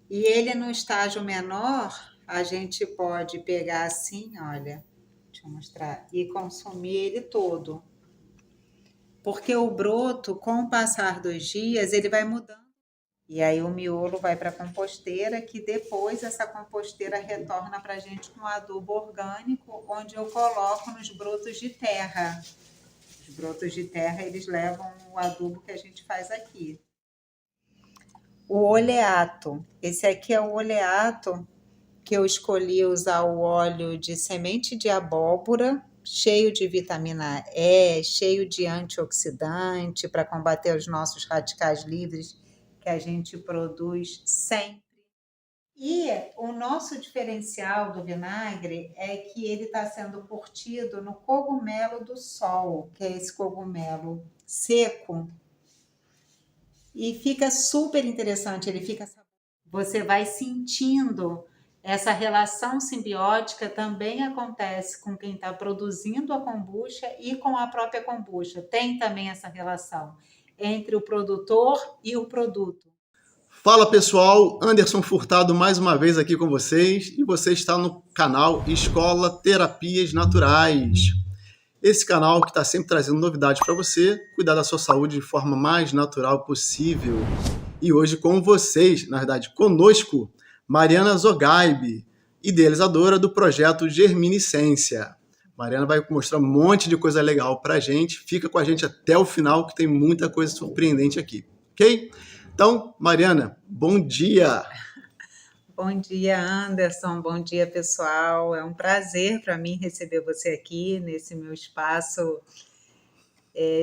E ele no estágio menor, a gente pode pegar assim, olha, deixa eu mostrar, e consumir ele todo. Porque o broto, com o passar dos dias, ele vai mudando. E aí o miolo vai para a composteira, que depois essa composteira retorna para a gente com adubo orgânico, onde eu coloco nos brotos de terra. Os brotos de terra, eles levam o adubo que a gente faz aqui. O oleato. Esse aqui é o oleato que eu escolhi usar o óleo de semente de abóbora, cheio de vitamina E, cheio de antioxidante para combater os nossos radicais livres que a gente produz sempre. E o nosso diferencial do vinagre é que ele está sendo curtido no cogumelo do sol, que é esse cogumelo seco, e fica super interessante, ele fica, você vai sentindo essa relação simbiótica também acontece com quem está produzindo a kombucha e com a própria kombucha. Tem também essa relação entre o produtor e o produto. Fala pessoal, Anderson Furtado mais uma vez aqui com vocês e você está no canal Escola Terapias Naturais. Esse canal que está sempre trazendo novidades para você, cuidar da sua saúde de forma mais natural possível. E hoje com vocês, na verdade conosco, Mariana Zogaib, idealizadora do projeto Germiniscência. Mariana vai mostrar um monte de coisa legal para a gente, fica com a gente até o final que tem muita coisa surpreendente aqui, ok? Então, Mariana, bom dia! Bom dia, Anderson. Bom dia, pessoal. É um prazer para mim receber você aqui nesse meu espaço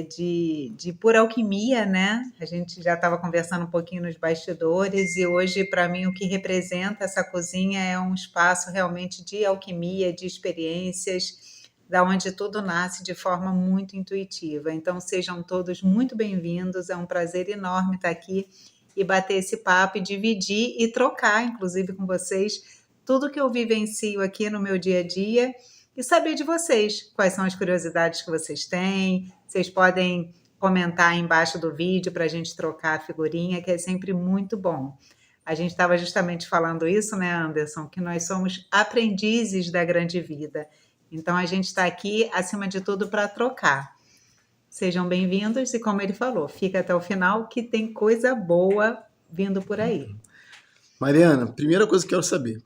de pura alquimia, né? A gente já estava conversando um pouquinho nos bastidores e hoje, para mim, o que representa essa cozinha é um espaço realmente de alquimia, de experiências, da onde tudo nasce de forma muito intuitiva. Então, sejam todos muito bem-vindos. É um prazer enorme estar aqui e bater esse papo e dividir e trocar, inclusive, com vocês tudo que eu vivencio aqui no meu dia a dia e saber de vocês, quais são as curiosidades que vocês têm. Vocês podem comentar aí embaixo do vídeo para a gente trocar a figurinha, que é sempre muito bom. A gente estava justamente falando isso, né, Anderson, que nós somos aprendizes da grande vida. Então, a gente está aqui, acima de tudo, para trocar. Sejam bem-vindos e, como ele falou, fica até o final que tem coisa boa vindo por aí. Mariana, primeira coisa que eu quero saber.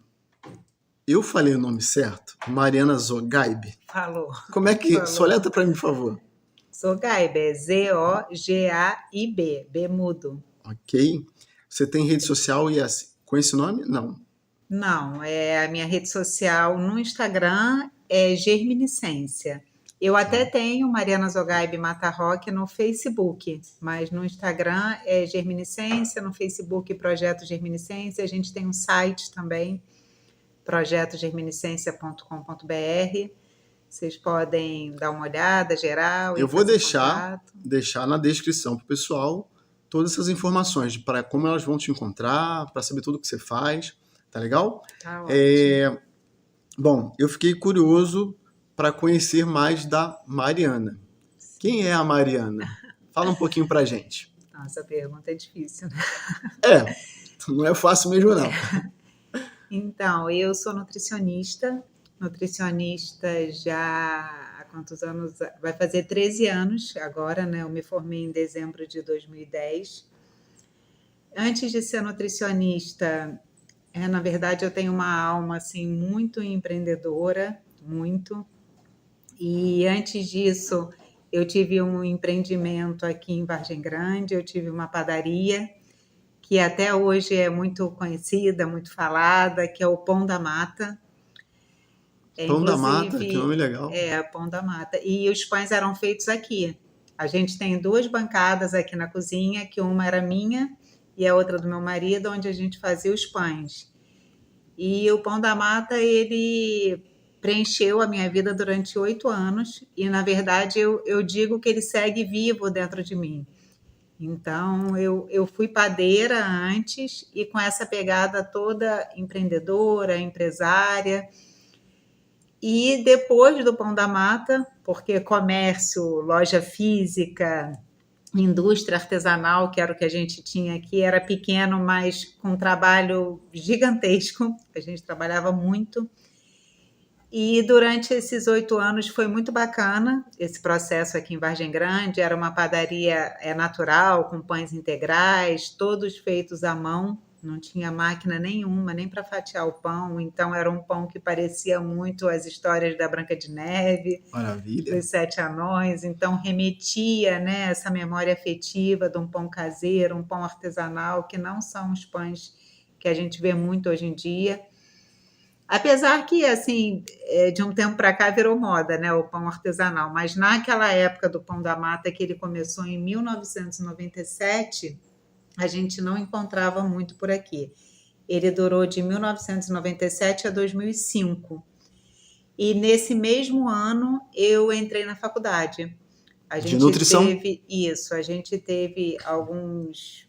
Eu falei o nome certo? Mariana Zogaib? Falou. Como é que... Falou. Soleta para mim, por favor. Zogaib, é Z-O-G-A-I-B, B mudo. Ok. Você tem rede social e com esse nome? Não. Não, a minha rede social no Instagram é Germiniscência. Eu até tenho Mariana Zogaib Mata Rock no Facebook, mas no Instagram é Germiniscência, no Facebook Projeto Germiniscência, a gente tem um site também, projetogerminiscência.com.br. Vocês podem dar uma olhada geral. Eu vou deixar na descrição para o pessoal todas essas informações para como elas vão te encontrar, para saber tudo que você faz. Tá legal? Tá ótimo. Bom, eu fiquei curioso para conhecer mais da Mariana. Quem é a Mariana? Fala um pouquinho pra gente. Nossa, a pergunta é difícil, né? Não é fácil mesmo, não. Então, eu sou nutricionista já há quantos anos? Vai fazer 13 anos agora, né? Eu me formei em dezembro de 2010. Antes de ser nutricionista, na verdade, eu tenho uma alma assim muito empreendedora, muito. E antes disso, eu tive um empreendimento aqui em Vargem Grande, eu tive uma padaria que até hoje é muito conhecida, muito falada, que é o Pão da Mata. Pão da Mata, que nome legal. Pão da Mata. E os pães eram feitos aqui. A gente tem 2 bancadas aqui na cozinha, que uma era minha e a outra do meu marido, onde a gente fazia os pães. E o Pão da Mata, ele preencheu a minha vida durante 8 anos e, na verdade, eu digo que ele segue vivo dentro de mim. Então, eu fui padeira antes e com essa pegada toda empreendedora, empresária. E depois do Pão da Mata, porque comércio, loja física, indústria artesanal, que era o que a gente tinha aqui, era pequeno, mas com um trabalho gigantesco. A gente trabalhava muito. E durante esses 8 anos foi muito bacana esse processo aqui em Vargem Grande. Era uma padaria natural, com pães integrais, todos feitos à mão. Não tinha máquina nenhuma, nem para fatiar o pão. Então era um pão que parecia muito as histórias da Branca de Neve, Maravilha. dos Sete Anões. Então remetia, né, essa memória afetiva de um pão caseiro, um pão artesanal, que não são os pães que a gente vê muito hoje em dia. Apesar que, assim, de um tempo para cá virou moda, né, o pão artesanal, mas naquela época do Pão da Mata, que ele começou em 1997, a gente não encontrava muito por aqui. Ele durou de 1997 a 2005. E nesse mesmo ano eu entrei na faculdade. A De gente nutrição? teve isso, a gente teve alguns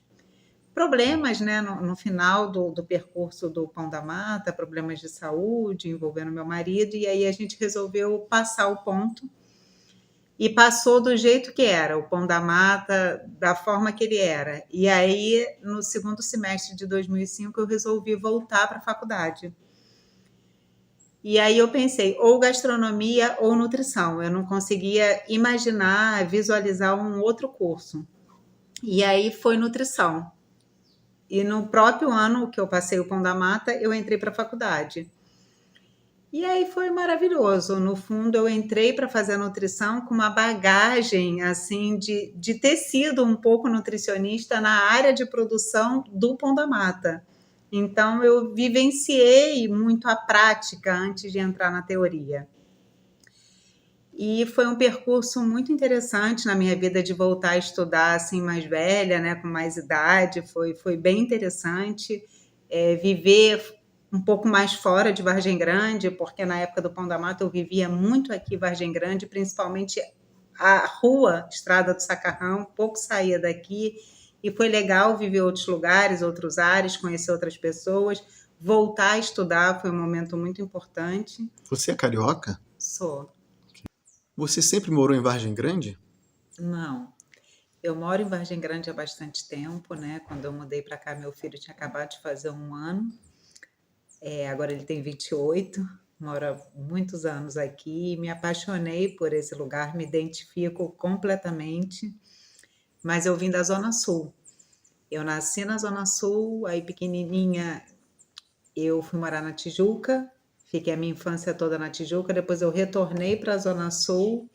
problemas, né, no final do percurso do Pão da Mata, problemas de saúde envolvendo meu marido, e aí a gente resolveu passar o ponto, e passou do jeito que era, o Pão da Mata, da forma que ele era. E aí, no segundo semestre de 2005, eu resolvi voltar para a faculdade. E aí eu pensei, ou gastronomia ou nutrição. Eu não conseguia imaginar, visualizar um outro curso. E aí foi nutrição. E no próprio ano que eu passei o Pão da Mata, eu entrei para a faculdade. E aí foi maravilhoso. No fundo, eu entrei para fazer a nutrição com uma bagagem assim de ter sido um pouco nutricionista na área de produção do Pão da Mata. Então, eu vivenciei muito a prática antes de entrar na teoria. E foi um percurso muito interessante na minha vida de voltar a estudar assim mais velha, né, com mais idade. Foi bem interessante viver um pouco mais fora de Vargem Grande, porque na época do Pão da Mata eu vivia muito aqui em Vargem Grande, principalmente a rua Estrada do Sacarrão, pouco saía daqui, e foi legal viver outros lugares, outros ares, conhecer outras pessoas. Voltar a estudar foi um momento muito importante. Você é carioca? Sou. Você sempre morou em Vargem Grande? Não. Eu moro em Vargem Grande há bastante tempo, né? Quando eu mudei para cá, meu filho tinha acabado de fazer 1 ano. Agora ele tem 28, mora há muitos anos aqui. Me apaixonei por esse lugar, me identifico completamente. Mas eu vim da Zona Sul. Eu nasci na Zona Sul, aí pequenininha eu fui morar na Tijuca, fiquei a minha infância toda na Tijuca, depois eu retornei para a Zona Sul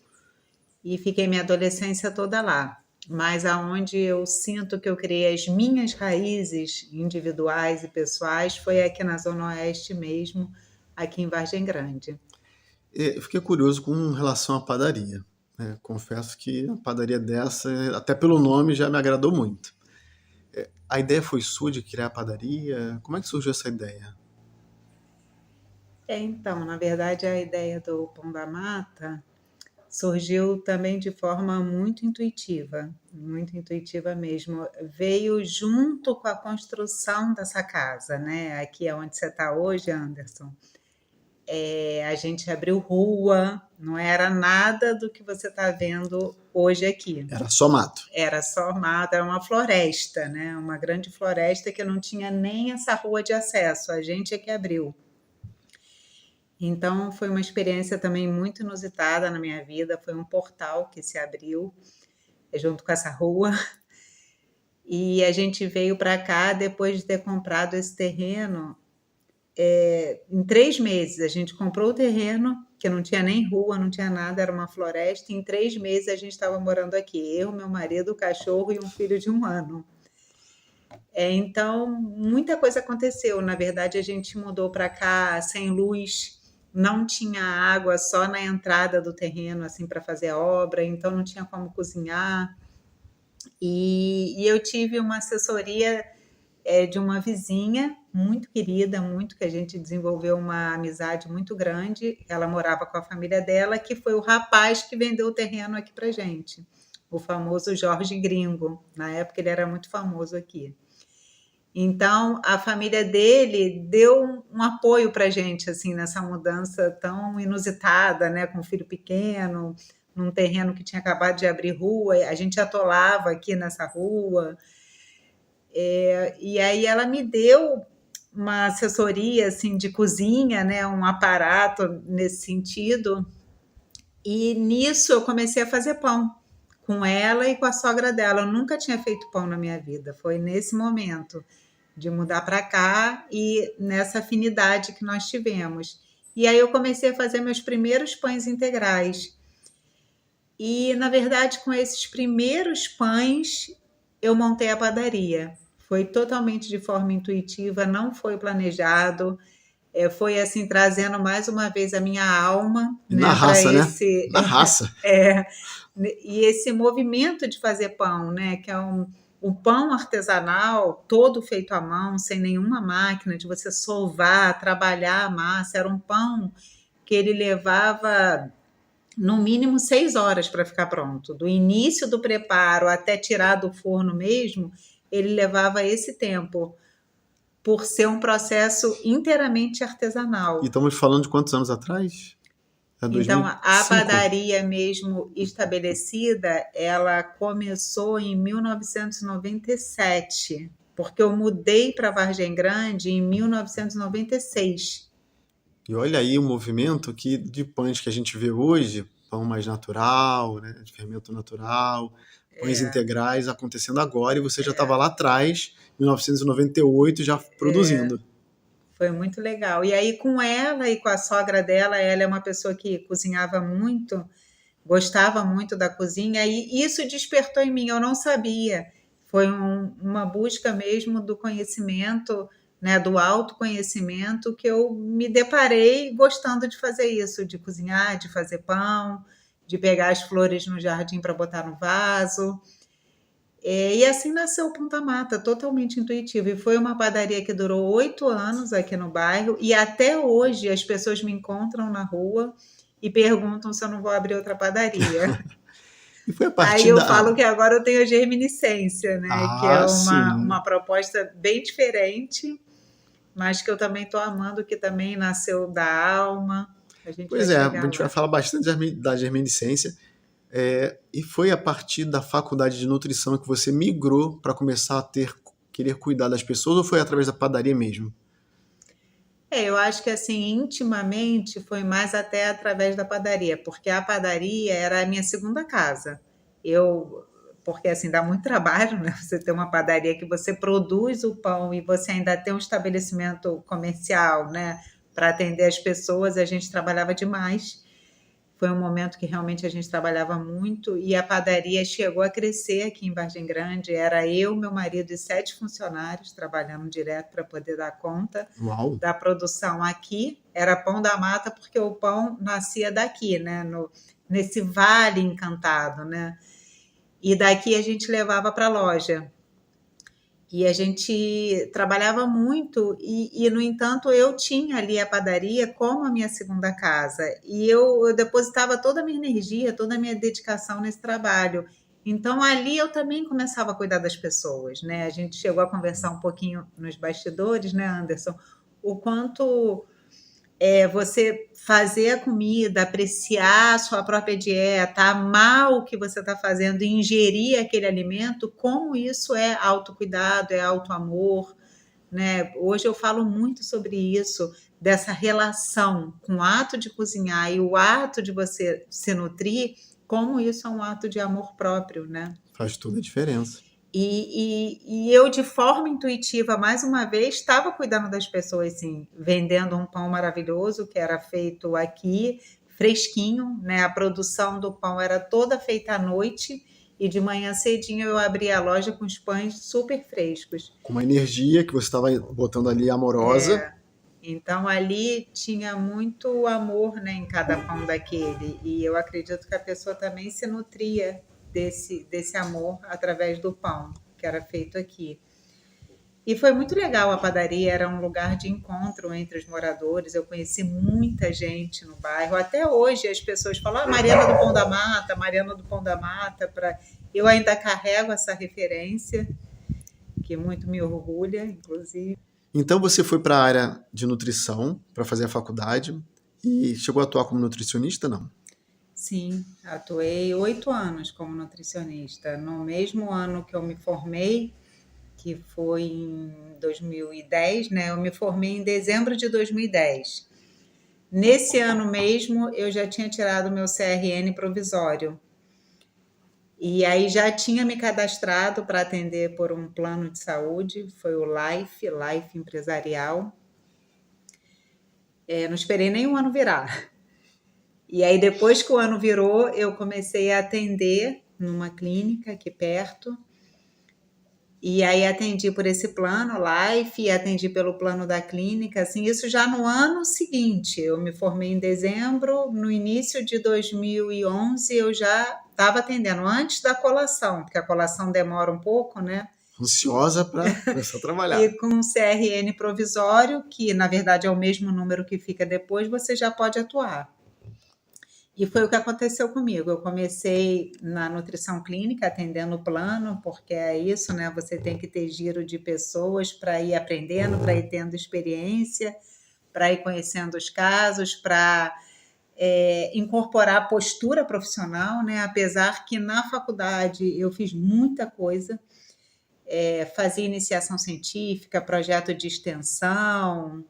e fiquei minha adolescência toda lá. Mas aonde eu sinto que eu criei as minhas raízes individuais e pessoais foi aqui na Zona Oeste mesmo, aqui em Vargem Grande. Eu fiquei curioso com relação à padaria, né? Confesso que a padaria dessa, até pelo nome, já me agradou muito. A ideia foi sua de criar a padaria? Como é que surgiu essa ideia? Então, na verdade, a ideia do Pão da Mata surgiu também de forma muito intuitiva mesmo. Veio junto com a construção dessa casa, né? Aqui é onde você está hoje, Anderson. A gente abriu rua, não era nada do que você está vendo hoje aqui. Era só mato. Era só mato, era uma floresta, né? Uma grande floresta que não tinha nem essa rua de acesso, a gente é que abriu. Então, foi uma experiência também muito inusitada na minha vida. Foi um portal que se abriu junto com essa rua. E a gente veio para cá depois de ter comprado esse terreno. Em 3 meses, a gente comprou o terreno, que não tinha nem rua, não tinha nada, era uma floresta. Em 3 meses, a gente estava morando aqui. Eu, meu marido, o cachorro e um filho de 1 ano. Então, muita coisa aconteceu. Na verdade, a gente mudou para cá sem luz, não tinha água, só na entrada do terreno, assim, para fazer a obra, então não tinha como cozinhar. E eu tive uma assessoria de uma vizinha muito querida, muito que a gente desenvolveu uma amizade muito grande. Ela morava com a família dela, que foi o rapaz que vendeu o terreno aqui para gente, o famoso Jorge Gringo. Na época ele era muito famoso aqui. Então, a família dele deu um apoio para a gente, assim, nessa mudança tão inusitada, né? Com um filho pequeno, num terreno que tinha acabado de abrir rua, a gente atolava aqui nessa rua. E aí ela me deu uma assessoria assim de cozinha, né, um aparato nesse sentido. E nisso eu comecei a fazer pão com ela e com a sogra dela. Eu nunca tinha feito pão na minha vida. Foi nesse momento de mudar para cá e nessa afinidade que nós tivemos. E aí eu comecei a fazer meus primeiros pães integrais. E, na verdade, com esses primeiros pães, eu montei a padaria. Foi totalmente de forma intuitiva, não foi planejado. Foi assim, trazendo mais uma vez a minha alma, E na né, para raça, né? esse. Na raça. E esse movimento de fazer pão, né, que é um pão artesanal, todo feito à mão, sem nenhuma máquina, de você sovar, trabalhar a massa. Era um pão que ele levava no mínimo 6 horas para ficar pronto. Do início do preparo até tirar do forno mesmo, ele levava esse tempo, por ser um processo inteiramente artesanal. E estamos falando de quantos anos atrás? É Então, a 2005. padaria mesmo estabelecida, ela começou em 1997, porque eu mudei para Vargem Grande em 1996. E olha aí o movimento de pães que a gente vê hoje, pão mais natural, né, de fermento natural, pães integrais acontecendo agora, e você já estava lá atrás, em 1998, já produzindo. Foi muito legal. E aí, com ela e com a sogra dela, ela é uma pessoa que cozinhava muito, gostava muito da cozinha, e isso despertou em mim, eu não sabia. Foi uma busca mesmo do conhecimento, né, do autoconhecimento, que eu me deparei gostando de fazer isso, de cozinhar, de fazer pão, de pegar as flores no jardim para botar no vaso. E assim nasceu o Ponta Mata, totalmente intuitivo. E foi uma padaria que durou 8 anos aqui no bairro. E até hoje as pessoas me encontram na rua e perguntam se eu não vou abrir outra padaria. E foi a Aí partir eu da... falo que agora eu tenho a Germiniscência, né? Que é sim. uma proposta bem diferente, mas que eu também estou amando, que também nasceu da alma. A gente vai Pois é, a chegar gente vai lá. falar bastante da germiniscência. E foi a partir da faculdade de nutrição que você migrou para começar a querer cuidar das pessoas, ou foi através da padaria mesmo? Eu acho que assim, intimamente foi mais até através da padaria, porque a padaria era a minha segunda casa. Porque assim, dá muito trabalho, né? Você ter uma padaria que você produz o pão e você ainda tem um estabelecimento comercial, né? Para atender as pessoas, a gente trabalhava demais. Foi um momento que realmente a gente trabalhava muito e a padaria chegou a crescer aqui em Vargem Grande. Era eu, meu marido e 7 funcionários trabalhando direto para poder dar conta Uau! da produção aqui. Era Pão da Mata porque o pão nascia daqui, né? Nesse vale encantado, né? E daqui a gente levava para a loja. E a gente trabalhava muito no entanto, eu tinha ali a padaria como a minha segunda casa. E eu depositava toda a minha energia, toda a minha dedicação nesse trabalho. Então, ali eu também começava a cuidar das pessoas, né? A gente chegou a conversar um pouquinho nos bastidores, né, Anderson? O quanto você fazer a comida, apreciar a sua própria dieta, amar o que você está fazendo, ingerir aquele alimento, como isso é autocuidado, é autoamor, né? Hoje eu falo muito sobre isso, dessa relação com o ato de cozinhar e o ato de você se nutrir, como isso é um ato de amor próprio, né? Faz toda a diferença. E eu, de forma intuitiva, mais uma vez, estava cuidando das pessoas, sim, vendendo um pão maravilhoso que era feito aqui, fresquinho, né? A produção do pão era toda feita à noite e de manhã cedinho eu abria a loja com os pães super frescos. Com uma energia que você estava botando ali amorosa. Então ali tinha muito amor, né, em cada pão daquele. E eu acredito que a pessoa também se nutria desse amor através do pão que era feito aqui. E foi muito legal a padaria, era um lugar de encontro entre os moradores. Eu conheci muita gente no bairro. Até hoje as pessoas falam: Mariana do Pão da Mata, Mariana do Pão da Mata. Eu ainda carrego essa referência, que muito me orgulha, inclusive. Então você foi para a área de nutrição para fazer a faculdade e chegou a atuar como nutricionista, não? Sim, atuei 8 anos como nutricionista. No mesmo ano que eu me formei, que foi em 2010, né? Eu me formei em dezembro de 2010. Nesse ano mesmo, eu já tinha tirado o meu CRN provisório. E aí já tinha me cadastrado para atender por um plano de saúde, foi o Life Empresarial. Não esperei nem um ano virar. E aí, depois que o ano virou, eu comecei a atender numa clínica aqui perto. E aí atendi por esse plano, Life, e atendi pelo plano da clínica, assim, isso já no ano seguinte. Eu me formei em dezembro, no início de 2011 eu já estava atendendo, antes da colação, porque a colação demora um pouco, né? Ansiosa para começar a trabalhar. E com um CRN provisório, que na verdade é o mesmo número que fica depois, você já pode atuar. E foi o que aconteceu comigo. Eu comecei na nutrição clínica, atendendo o plano, porque é isso, né? Você tem que ter giro de pessoas para ir aprendendo, para ir tendo experiência, para ir conhecendo os casos, para incorporar a postura profissional, né? Apesar que na faculdade eu fiz muita coisa, fazia iniciação científica, projeto de extensão,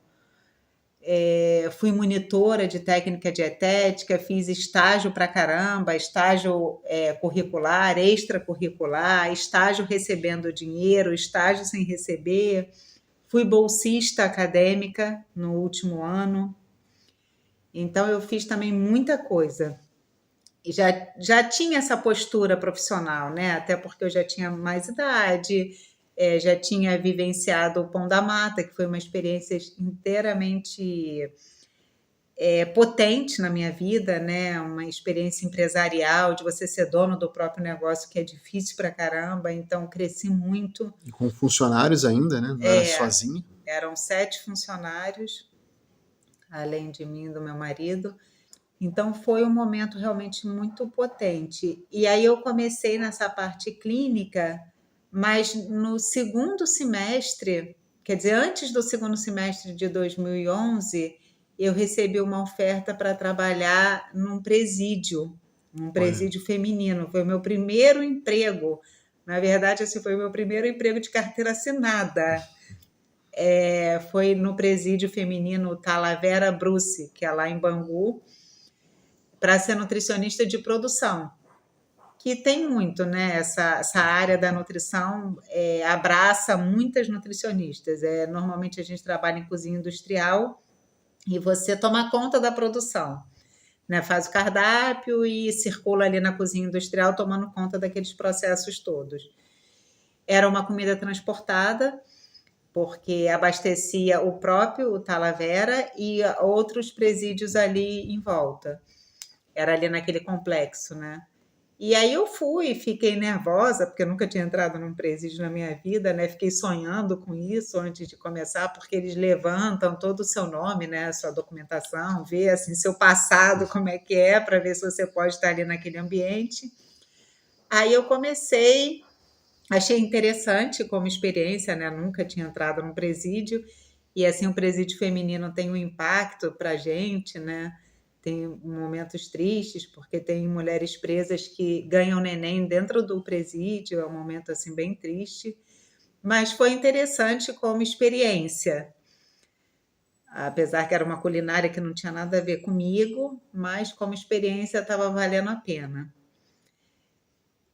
fui monitora de técnica dietética, fiz estágio pra caramba, estágio curricular, extracurricular, estágio recebendo dinheiro, estágio sem receber, fui bolsista acadêmica no último ano, então eu fiz também muita coisa. E já tinha essa postura profissional, né? Até porque eu já tinha mais idade, já tinha vivenciado o Pão da Mata, que foi uma experiência inteiramente potente na minha vida, né? Uma experiência empresarial, de você ser dono do próprio negócio, que é difícil pra caramba, então cresci muito. E com funcionários ainda, né? Não era sozinha. Eram 7 funcionários, além de mim e do meu marido. Então foi um momento realmente muito potente. E aí eu comecei nessa parte clínica, mas no segundo semestre, quer dizer, antes do segundo semestre de 2011, eu recebi uma oferta para trabalhar num presídio feminino. Foi o meu primeiro emprego. Na verdade, esse foi o meu primeiro emprego de carteira assinada. Foi no presídio feminino Talavera Bruce, que é lá em Bangu, para ser nutricionista de produção, que tem muito, né? Essa área da nutrição abraça muitas nutricionistas. Normalmente a gente trabalha em cozinha industrial e você toma conta da produção, né? Faz o cardápio e circula ali na cozinha industrial tomando conta daqueles processos todos. Era uma comida transportada, porque abastecia o próprio Talavera e outros presídios ali em volta. Era ali naquele complexo, né? E aí eu fui, fiquei nervosa, porque eu nunca tinha entrado num presídio na minha vida, né? Fiquei sonhando com isso antes de começar, porque eles levantam todo o seu nome, né? Sua documentação, vê assim seu passado, como é que é, para ver se você pode estar ali naquele ambiente. Aí eu comecei, achei interessante como experiência, né? Nunca tinha entrado num presídio, e assim o presídio feminino tem um impacto para a gente, né? Tem momentos tristes, porque tem mulheres presas que ganham neném dentro do presídio, é um momento assim bem triste, mas foi interessante como experiência, apesar que era uma culinária que não tinha nada a ver comigo, mas como experiência estava valendo a pena.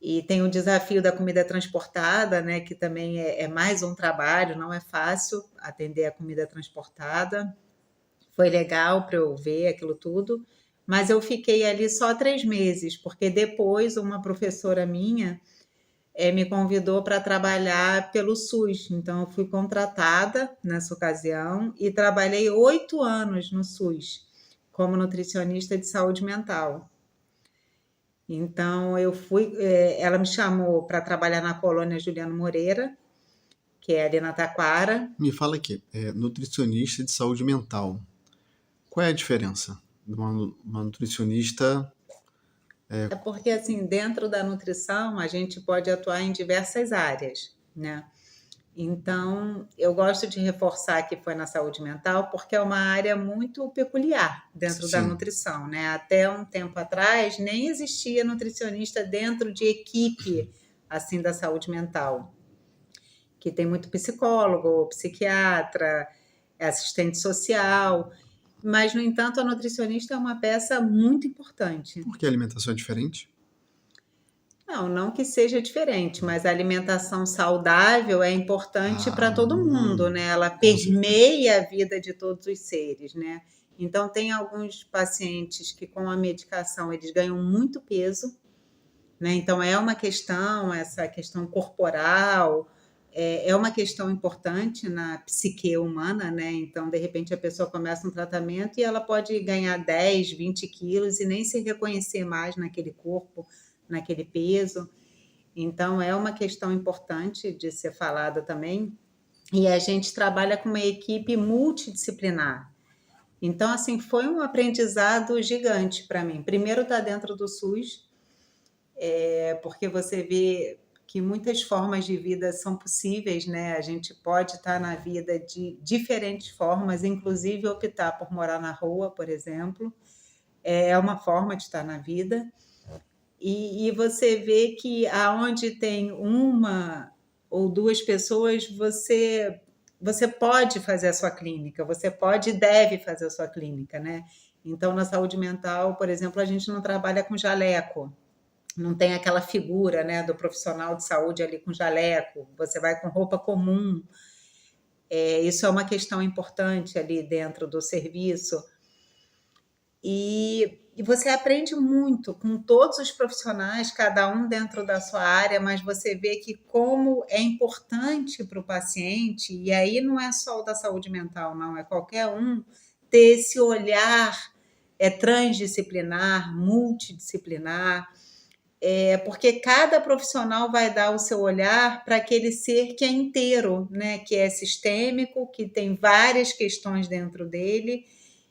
E tem o desafio da comida transportada, né, que também é mais um trabalho, não é fácil atender a comida transportada. Foi legal para eu ver aquilo tudo, mas eu fiquei ali só 3 meses, porque depois uma professora minha me convidou para trabalhar pelo SUS. Então, eu fui contratada nessa ocasião e trabalhei 8 anos no SUS, como nutricionista de saúde mental. Então, ela me chamou para trabalhar na colônia Juliano Moreira, que é ali na Taquara. Me fala aqui, nutricionista de saúde mental. Qual é a diferença de uma nutricionista? Porque, assim, dentro da nutrição, a gente pode atuar em diversas áreas, né? Então, eu gosto de reforçar que foi na saúde mental, porque é uma área muito peculiar dentro da Sim. nutrição, né? Até um tempo atrás, nem existia nutricionista dentro de equipe, assim, da saúde mental, que tem muito psicólogo, psiquiatra, assistente social, mas, no entanto, a nutricionista é uma peça muito importante. Por que a alimentação é diferente? Não que seja diferente, mas a alimentação saudável é importante para todo mundo, né? Ela Com certeza. permeia a vida de todos os seres, né? Então, tem alguns pacientes que com a medicação eles ganham muito peso, né? Então, é uma questão, essa questão corporal, é uma questão importante na psique humana, né? Então, de repente, a pessoa começa um tratamento e ela pode ganhar 10, 20 quilos e nem se reconhecer mais naquele corpo, naquele peso. Então, é uma questão importante de ser falada também. E a gente trabalha com uma equipe multidisciplinar. Então, assim, foi um aprendizado gigante para mim. Primeiro, estar dentro do SUS, porque você vê que muitas formas de vida são possíveis, né? A gente pode estar na vida de diferentes formas, inclusive optar por morar na rua, por exemplo. É uma forma de estar na vida. E você vê que aonde tem uma ou duas pessoas, você pode fazer a sua clínica, você pode e deve fazer a sua clínica, né? Então, na saúde mental, por exemplo, a gente não trabalha com jaleco, não tem aquela figura, né, do profissional de saúde ali com jaleco, você vai com roupa comum. Isso é uma questão importante ali dentro do serviço. E você aprende muito com todos os profissionais, cada um dentro da sua área, mas você vê que como é importante para o paciente, e aí não é só o da saúde mental, não, é qualquer um, ter esse olhar transdisciplinar, multidisciplinar, porque cada profissional vai dar o seu olhar para aquele ser que é inteiro, né? Que é sistêmico, que tem várias questões dentro dele,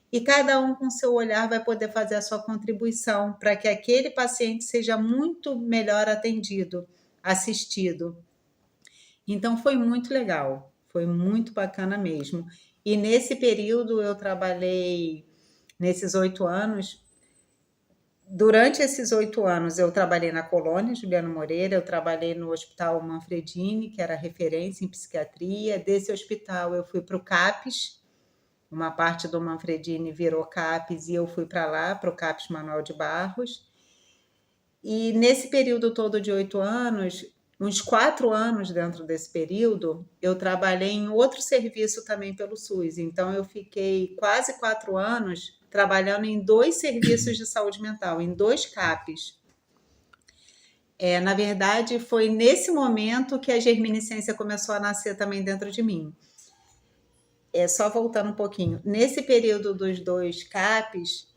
e cada um com seu olhar vai poder fazer a sua contribuição para que aquele paciente seja muito melhor atendido, assistido. Então foi muito legal, foi muito bacana mesmo. E nesse período eu trabalhei, nesses 8 anos, durante esses 8 anos eu trabalhei na Colônia Juliano Moreira, eu trabalhei no Hospital Manfredini, que era referência em psiquiatria. Desse hospital eu fui para o CAPES, uma parte do Manfredini virou CAPES e eu fui para lá, para o CAPES Manuel de Barros. E nesse período todo de 8 anos, uns 4 anos dentro desse período, eu trabalhei em outro serviço também pelo SUS. Então, eu fiquei quase 4 anos trabalhando em 2 serviços de saúde mental, em 2 CAPES. Na verdade, foi nesse momento que a germiniscência começou a nascer também dentro de mim. Só voltando um pouquinho, nesse período dos 2 CAPES,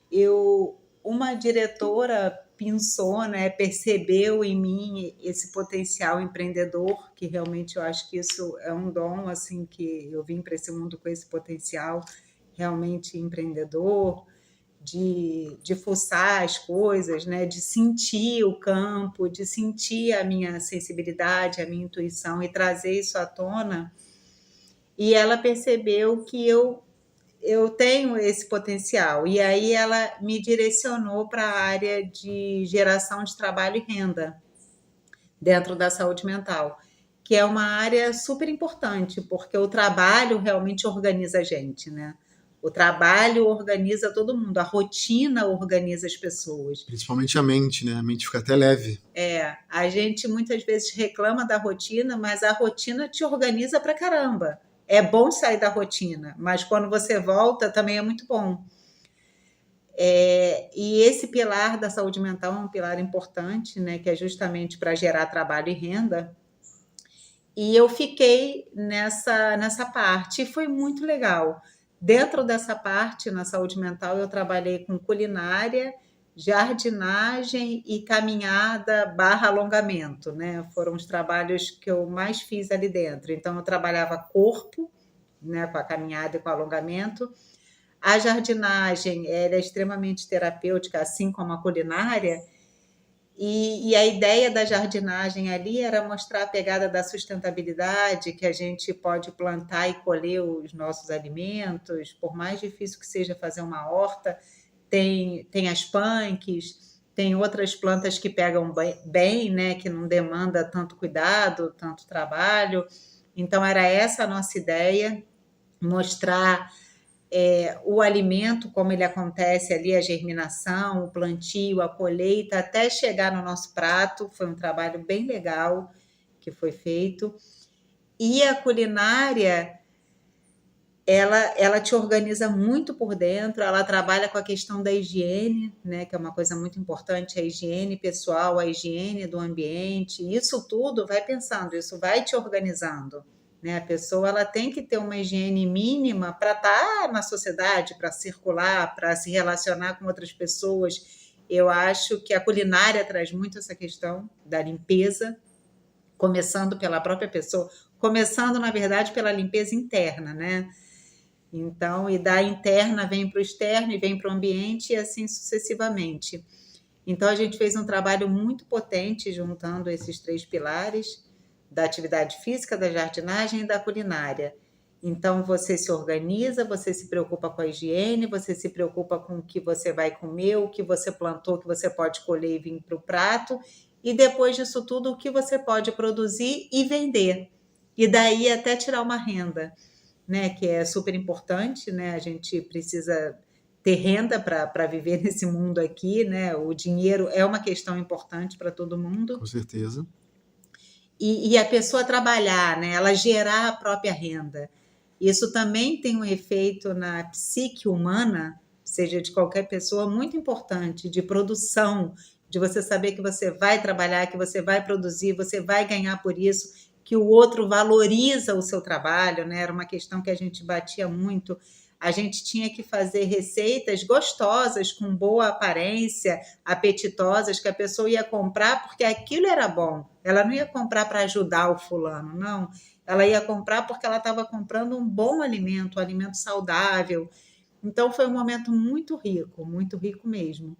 uma diretora pensou, né, percebeu em mim esse potencial empreendedor, que realmente eu acho que isso é um dom, assim, que eu vim para esse mundo com esse potencial realmente empreendedor, de fuçar as coisas, né, de sentir o campo, de sentir a minha sensibilidade, a minha intuição e trazer isso à tona. E ela percebeu que eu tenho esse potencial. E aí ela me direcionou para a área de geração de trabalho e renda dentro da saúde mental, que é uma área super importante, porque o trabalho realmente organiza a gente, né? O trabalho organiza todo mundo, a rotina organiza as pessoas. Principalmente a mente, né? A mente fica até leve. A gente muitas vezes reclama da rotina, mas a rotina te organiza pra caramba. É bom sair da rotina, mas quando você volta também é muito bom. E esse pilar da saúde mental é um pilar importante, né, que é justamente para gerar trabalho e renda. E eu fiquei nessa parte, e foi muito legal. Dentro dessa parte, na saúde mental, eu trabalhei com culinária, jardinagem e caminhada / alongamento, né? Foram os trabalhos que eu mais fiz ali dentro. Então, eu trabalhava corpo, né, com a caminhada e com o alongamento. A jardinagem ela é extremamente terapêutica, assim como a culinária, E a ideia da jardinagem ali era mostrar a pegada da sustentabilidade, que a gente pode plantar e colher os nossos alimentos, por mais difícil que seja fazer uma horta, tem as punks, tem outras plantas que pegam bem, né, que não demanda tanto cuidado, tanto trabalho. Então era essa a nossa ideia, mostrar o alimento, como ele acontece ali, a germinação, o plantio, a colheita, até chegar no nosso prato. Foi um trabalho bem legal que foi feito. E a culinária, ela te organiza muito por dentro, ela trabalha com a questão da higiene, né, que é uma coisa muito importante, a higiene pessoal, a higiene do ambiente. Isso tudo vai pensando, isso vai te organizando. Né? A pessoa ela tem que ter uma higiene mínima para estar na sociedade, para circular, para se relacionar com outras pessoas. Eu acho que a culinária traz muito essa questão da limpeza, começando pela própria pessoa, começando, na verdade, pela limpeza interna, né? Então, e da interna vem para o externo e vem para o ambiente e assim sucessivamente. Então, a gente fez um trabalho muito potente juntando esses 3 pilares, da atividade física, da jardinagem e da culinária. Então, você se organiza, você se preocupa com a higiene, você se preocupa com o que você vai comer, o que você plantou, que você pode colher e vir para o prato, e depois disso tudo, o que você pode produzir e vender. E daí até tirar uma renda, né? Que é super importante, né? A gente precisa ter renda para viver nesse mundo aqui, né? O dinheiro é uma questão importante para todo mundo. Com certeza. E a pessoa trabalhar, né? Ela gerar a própria renda. Isso também tem um efeito na psique humana, seja de qualquer pessoa, muito importante, de produção, de você saber que você vai trabalhar, que você vai produzir, você vai ganhar por isso, que o outro valoriza o seu trabalho, né? Era uma questão que a gente batia muito. A gente tinha que fazer receitas gostosas, com boa aparência, apetitosas, que a pessoa ia comprar porque aquilo era bom. Ela não ia comprar para ajudar o fulano, não. Ela ia comprar porque ela estava comprando um bom alimento, um alimento saudável. Então, foi um momento muito rico mesmo.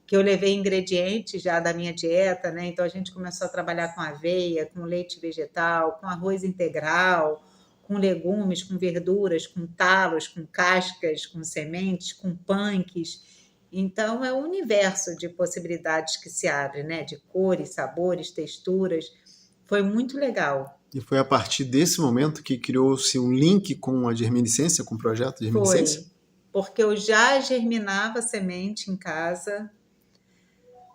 Que eu levei ingredientes já da minha dieta, né? Então, a gente começou a trabalhar com aveia, com leite vegetal, com arroz integral, com legumes, com verduras, com talos, com cascas, com sementes, com punks. Então, é um universo de possibilidades que se abre, né? De cores, sabores, texturas. Foi muito legal. E foi a partir desse momento que criou-se um link com a germiniscência, com o projeto de germiniscência? Foi, porque eu já germinava semente em casa.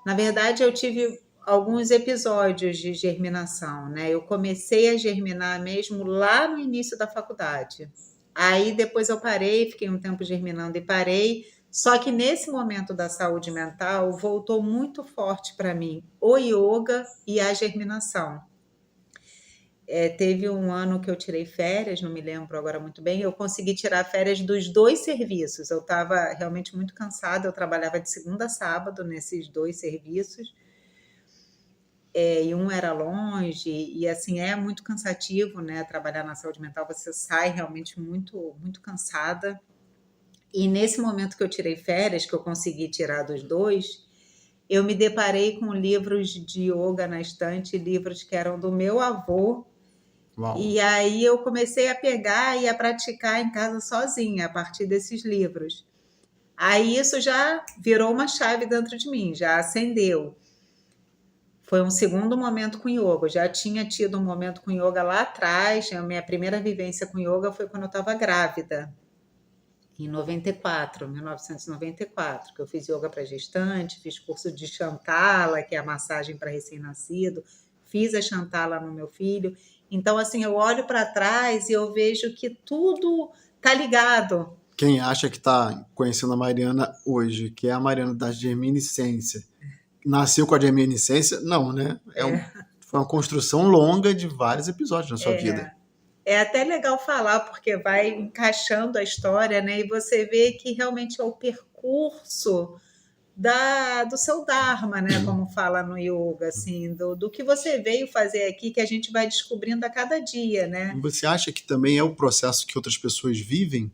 Na verdade, eu tive alguns episódios de germinação, né? Eu comecei a germinar mesmo lá no início da faculdade. Aí depois eu parei, fiquei um tempo germinando e parei. Só que nesse momento da saúde mental voltou muito forte para mim o yoga e a germinação. Teve um ano que eu tirei férias, não me lembro agora muito bem, eu consegui tirar férias dos 2 serviços. Eu estava realmente muito cansada, eu trabalhava de segunda a sábado nesses 2 serviços, e um era longe, e assim, é muito cansativo, né? Trabalhar na saúde mental, você sai realmente muito, muito cansada. E nesse momento que eu tirei férias, que eu consegui tirar dos 2, eu me deparei com livros de yoga na estante, livros que eram do meu avô. Uau. E aí eu comecei a pegar e a praticar em casa sozinha, a partir desses livros. Aí isso já virou uma chave dentro de mim, já acendeu. Foi um segundo momento com yoga. Eu já tinha tido um momento com yoga lá atrás. A minha primeira vivência com yoga foi quando eu estava grávida, em 1994, que eu fiz yoga para gestante, fiz curso de Shantala, que é a massagem para recém-nascido, fiz a Shantala no meu filho. Então, assim, eu olho para trás e eu vejo que tudo tá ligado. Quem acha que está conhecendo a Mariana hoje, que é a Mariana da germiniscência, nasceu com a germiniscência? Não, né? Foi uma construção longa de vários episódios na sua vida. É até legal falar, porque vai encaixando a história, né? E você vê que realmente é o percurso do seu Dharma, né? Como fala no yoga, assim, do que você veio fazer aqui, que a gente vai descobrindo a cada dia, né? Você acha que também é o processo que outras pessoas vivem,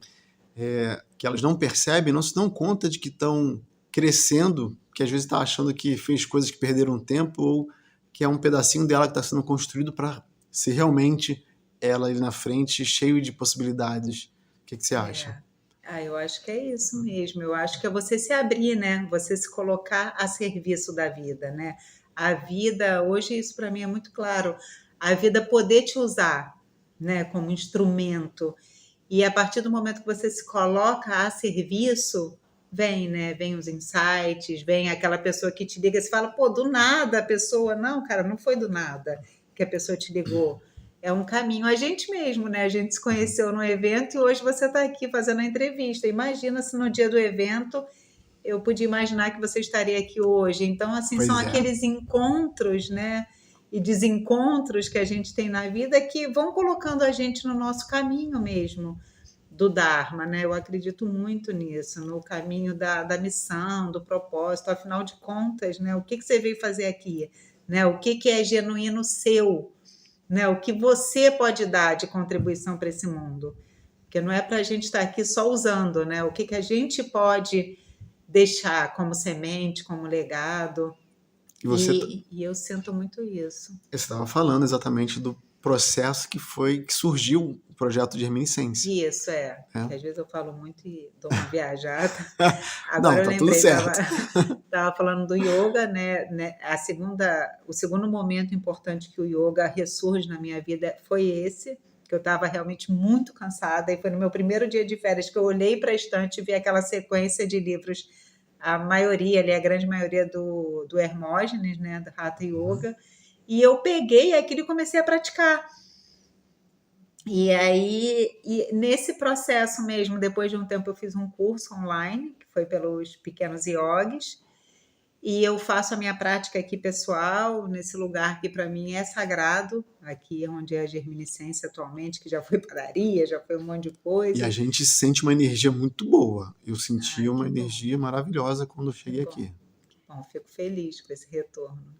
que elas não percebem, não se dão conta de que estão crescendo, que às vezes está achando que fez coisas que perderam tempo ou que é um pedacinho dela que está sendo construído para ser realmente ela ali na frente, cheio de possibilidades. O que você acha? Eu acho que é isso mesmo. Eu acho que é você se abrir, né? Você se colocar a serviço da vida, né? A vida, hoje isso para mim é muito claro. A vida poder te usar, né, como instrumento. E a partir do momento que você se coloca a serviço, vem, né? Vem os insights, vem aquela pessoa que te liga e você fala, pô, do nada a pessoa. Não, cara, não foi do nada que a pessoa te ligou. É um caminho. A gente mesmo, né? A gente se conheceu no evento e hoje você está aqui fazendo a entrevista. Imagina se no dia do evento eu podia imaginar que você estaria aqui hoje. Então, assim, são aqueles encontros, né? E desencontros que a gente tem na vida que vão colocando a gente no nosso caminho mesmo do Dharma, né? Eu acredito muito nisso, no caminho da missão, do propósito. Afinal de contas, né? O que você veio fazer aqui? Né? O que é genuíno seu? Né? O que você pode dar de contribuição para esse mundo? Porque não é para a gente estar aqui só usando, né? O que a gente pode deixar como semente, como legado. E eu sinto muito isso. Você estava falando exatamente do processo que surgiu o projeto de Reminiscência. Isso, que às vezes eu falo muito e dou uma viajada. Agora não, tá tudo certo. Estava falando do yoga, né? O segundo momento importante que o yoga ressurge na minha vida foi esse, que eu estava realmente muito cansada, e foi no meu primeiro dia de férias que eu olhei para a estante e vi aquela sequência de livros, a grande maioria do Hermógenes, né? Do Hatha Yoga, e eu peguei aquilo e comecei a praticar. E aí, nesse processo mesmo, depois de um tempo, eu fiz um curso online, que foi pelos Pequenos Yogis, e eu faço a minha prática aqui pessoal, nesse lugar que para mim é sagrado, aqui onde é a Germiniscência atualmente, que já foi padaria, já foi um monte de coisa. E a gente sente uma energia muito boa. Eu senti uma energia maravilhosa quando eu cheguei aqui. Que bom, fico feliz com esse retorno.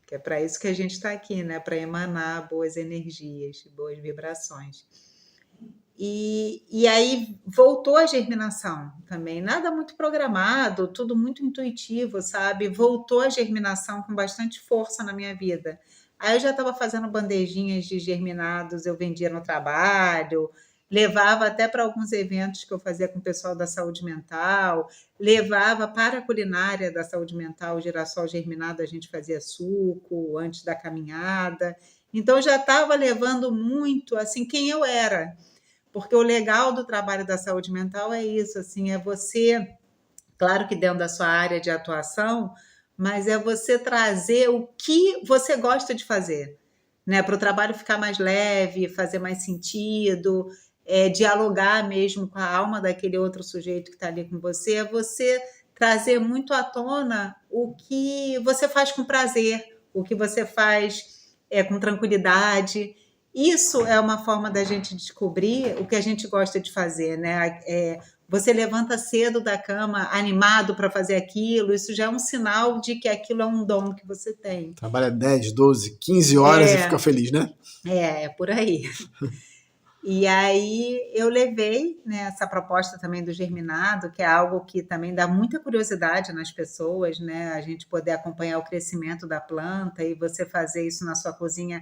Que é para isso que a gente está aqui, né? Para emanar boas energias, boas vibrações. E aí voltou a germinação também, nada muito programado, tudo muito intuitivo, sabe? Voltou a germinação com bastante força na minha vida. Aí eu já estava fazendo bandejinhas de germinados, eu vendia no trabalho, levava até para alguns eventos que eu fazia com o pessoal da saúde mental, levava para a culinária da saúde mental, o girassol germinado, a gente fazia suco antes da caminhada. Então eu já estava levando muito assim quem eu era. Porque o legal do trabalho da saúde mental é isso, assim, é você, claro que dentro da sua área de atuação, mas é você trazer o que você gosta de fazer, né? Para o trabalho ficar mais leve, fazer mais sentido, dialogar mesmo com a alma daquele outro sujeito que está ali com você, é você trazer muito à tona o que você faz com prazer, o que você faz com tranquilidade. Isso é uma forma da gente descobrir o que a gente gosta de fazer, né? Você levanta cedo da cama, animado para fazer aquilo, isso já é um sinal de que aquilo é um dom que você tem. Trabalha 10, 12, 15 horas e fica feliz, né? É por aí. E aí eu levei, né, essa proposta também do germinado, que é algo que também dá muita curiosidade nas pessoas, né? A gente poder acompanhar o crescimento da planta e você fazer isso na sua cozinha,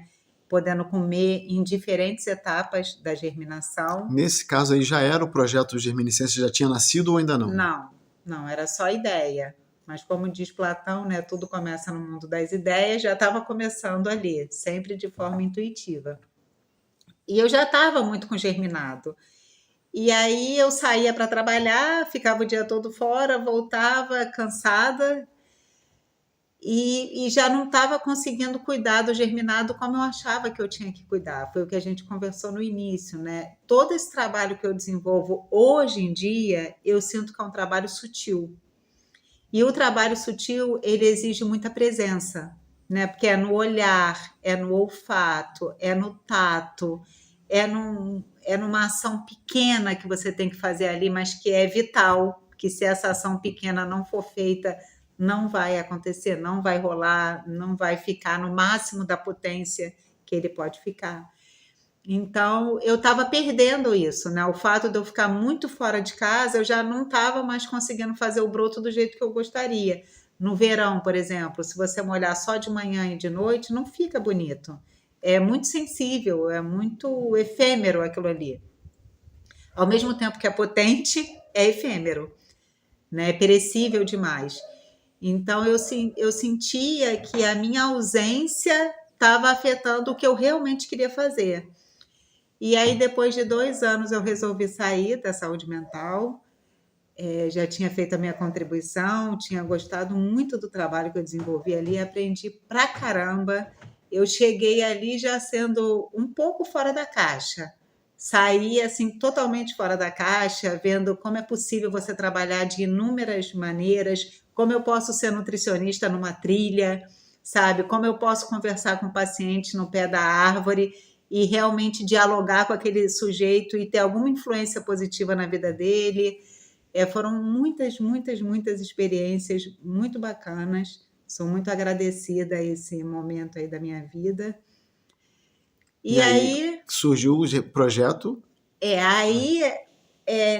podendo comer em diferentes etapas da germinação. Nesse caso aí já era o projeto Germiniscência, já tinha nascido ou ainda não? Não, era só ideia. Mas como diz Platão, né, tudo começa no mundo das ideias, já estava começando ali, sempre de forma intuitiva. E eu já estava muito com germinado. E aí eu saía para trabalhar, ficava o dia todo fora, voltava cansada, e já não estava conseguindo cuidar do germinado como eu achava que eu tinha que cuidar. Foi o que a gente conversou no início, né? Todo esse trabalho que eu desenvolvo hoje em dia, eu sinto que é um trabalho sutil. E o trabalho sutil, ele exige muita presença, né? Porque é no olhar, é no olfato, é no tato, é numa ação pequena que você tem que fazer ali, mas que é vital, que se essa ação pequena não for feita, não vai acontecer, não vai rolar, não vai ficar no máximo da potência que ele pode ficar. Então, eu estava perdendo isso, né? O fato de eu ficar muito fora de casa, eu já não estava mais conseguindo fazer o broto do jeito que eu gostaria. No verão, por exemplo, se você molhar só de manhã e de noite, não fica bonito. É muito sensível, é muito efêmero aquilo ali. Ao mesmo tempo que é potente, é efêmero, né? É perecível demais. Então eu sentia que a minha ausência estava afetando o que eu realmente queria fazer. E aí, depois de 2 anos, eu resolvi sair da saúde mental. Já tinha feito a minha contribuição, tinha gostado muito do trabalho que eu desenvolvi ali, aprendi pra caramba. Eu cheguei ali já sendo um pouco fora da caixa. Saí assim totalmente fora da caixa, vendo como é possível você trabalhar de inúmeras maneiras, como eu posso ser nutricionista numa trilha, sabe? Como eu posso conversar com o paciente no pé da árvore e realmente dialogar com aquele sujeito e ter alguma influência positiva na vida dele. Foram muitas experiências muito bacanas. Sou muito agradecida a esse momento aí da minha vida. E E aí aí, surgiu o projeto. aí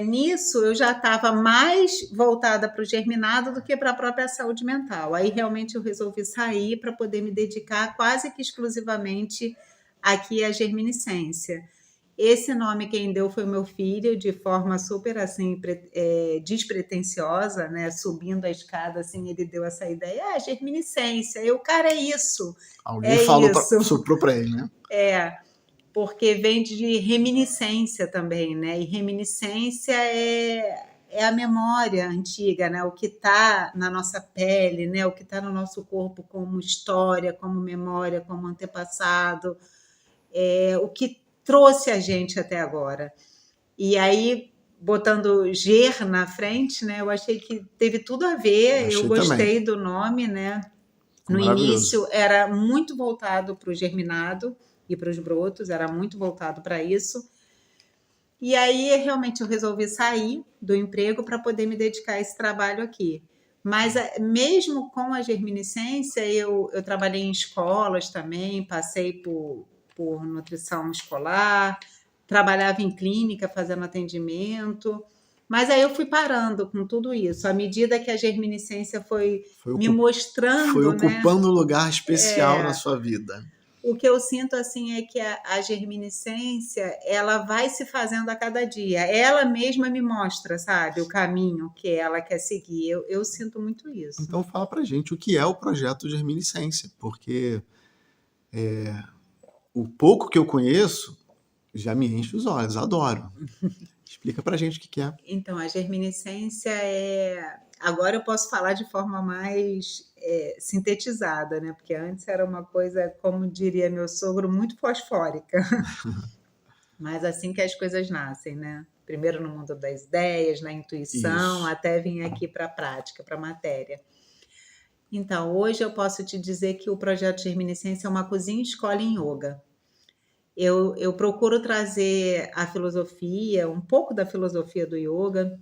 nisso eu já estava mais voltada para o germinado do que para a própria saúde mental. Aí realmente eu resolvi sair para poder me dedicar quase que exclusivamente aqui à germiniscência. Esse nome quem deu foi o meu filho, de forma super assim despretensiosa, né? Subindo a escada, assim, ele deu essa ideia, germiniscência. Eu, cara, é isso, Alguém é isso. soprou para ele, né? Porque vem de reminiscência também, né? E reminiscência é a memória antiga, né? O que está na nossa pele, né? O que está no nosso corpo como história, como memória, como antepassado, o que trouxe a gente até agora. E aí, botando Ger na frente, né? Eu achei que teve tudo a ver, eu Achei gostei também. do nome, né? Ficou No maravilhoso. início era muito voltado para o germinado e para os brotos, era muito voltado para isso. E aí, realmente, eu resolvi sair do emprego para poder me dedicar a esse trabalho aqui. Mas, mesmo com a germiniscência, eu trabalhei em escolas também, passei por nutrição escolar, trabalhava em clínica fazendo atendimento. Mas aí eu fui parando com tudo isso. À medida que a germiniscência foi Foi, me foi mostrando, né? ocupando um lugar especial na sua vida. O que eu sinto assim é que a germiniscência ela vai se fazendo a cada dia. Ela mesma me mostra, sabe, o caminho que ela quer seguir. Eu sinto muito isso. Então fala pra gente o que é o projeto Germiniscência, porque o pouco que eu conheço já me enche os olhos, adoro. Explica pra gente o que é. Então, a germiniscência é. Agora eu posso falar de forma mais sintetizada, né? Porque antes era uma coisa, como diria meu sogro, muito fosfórica. Mas assim que as coisas nascem, né? Primeiro no mundo das ideias, na intuição, Isso. até vir aqui para a prática, para a matéria. Então, hoje eu posso te dizer que o projeto Germiniscência é uma cozinha escola em yoga. Eu procuro trazer a filosofia, um pouco da filosofia do yoga,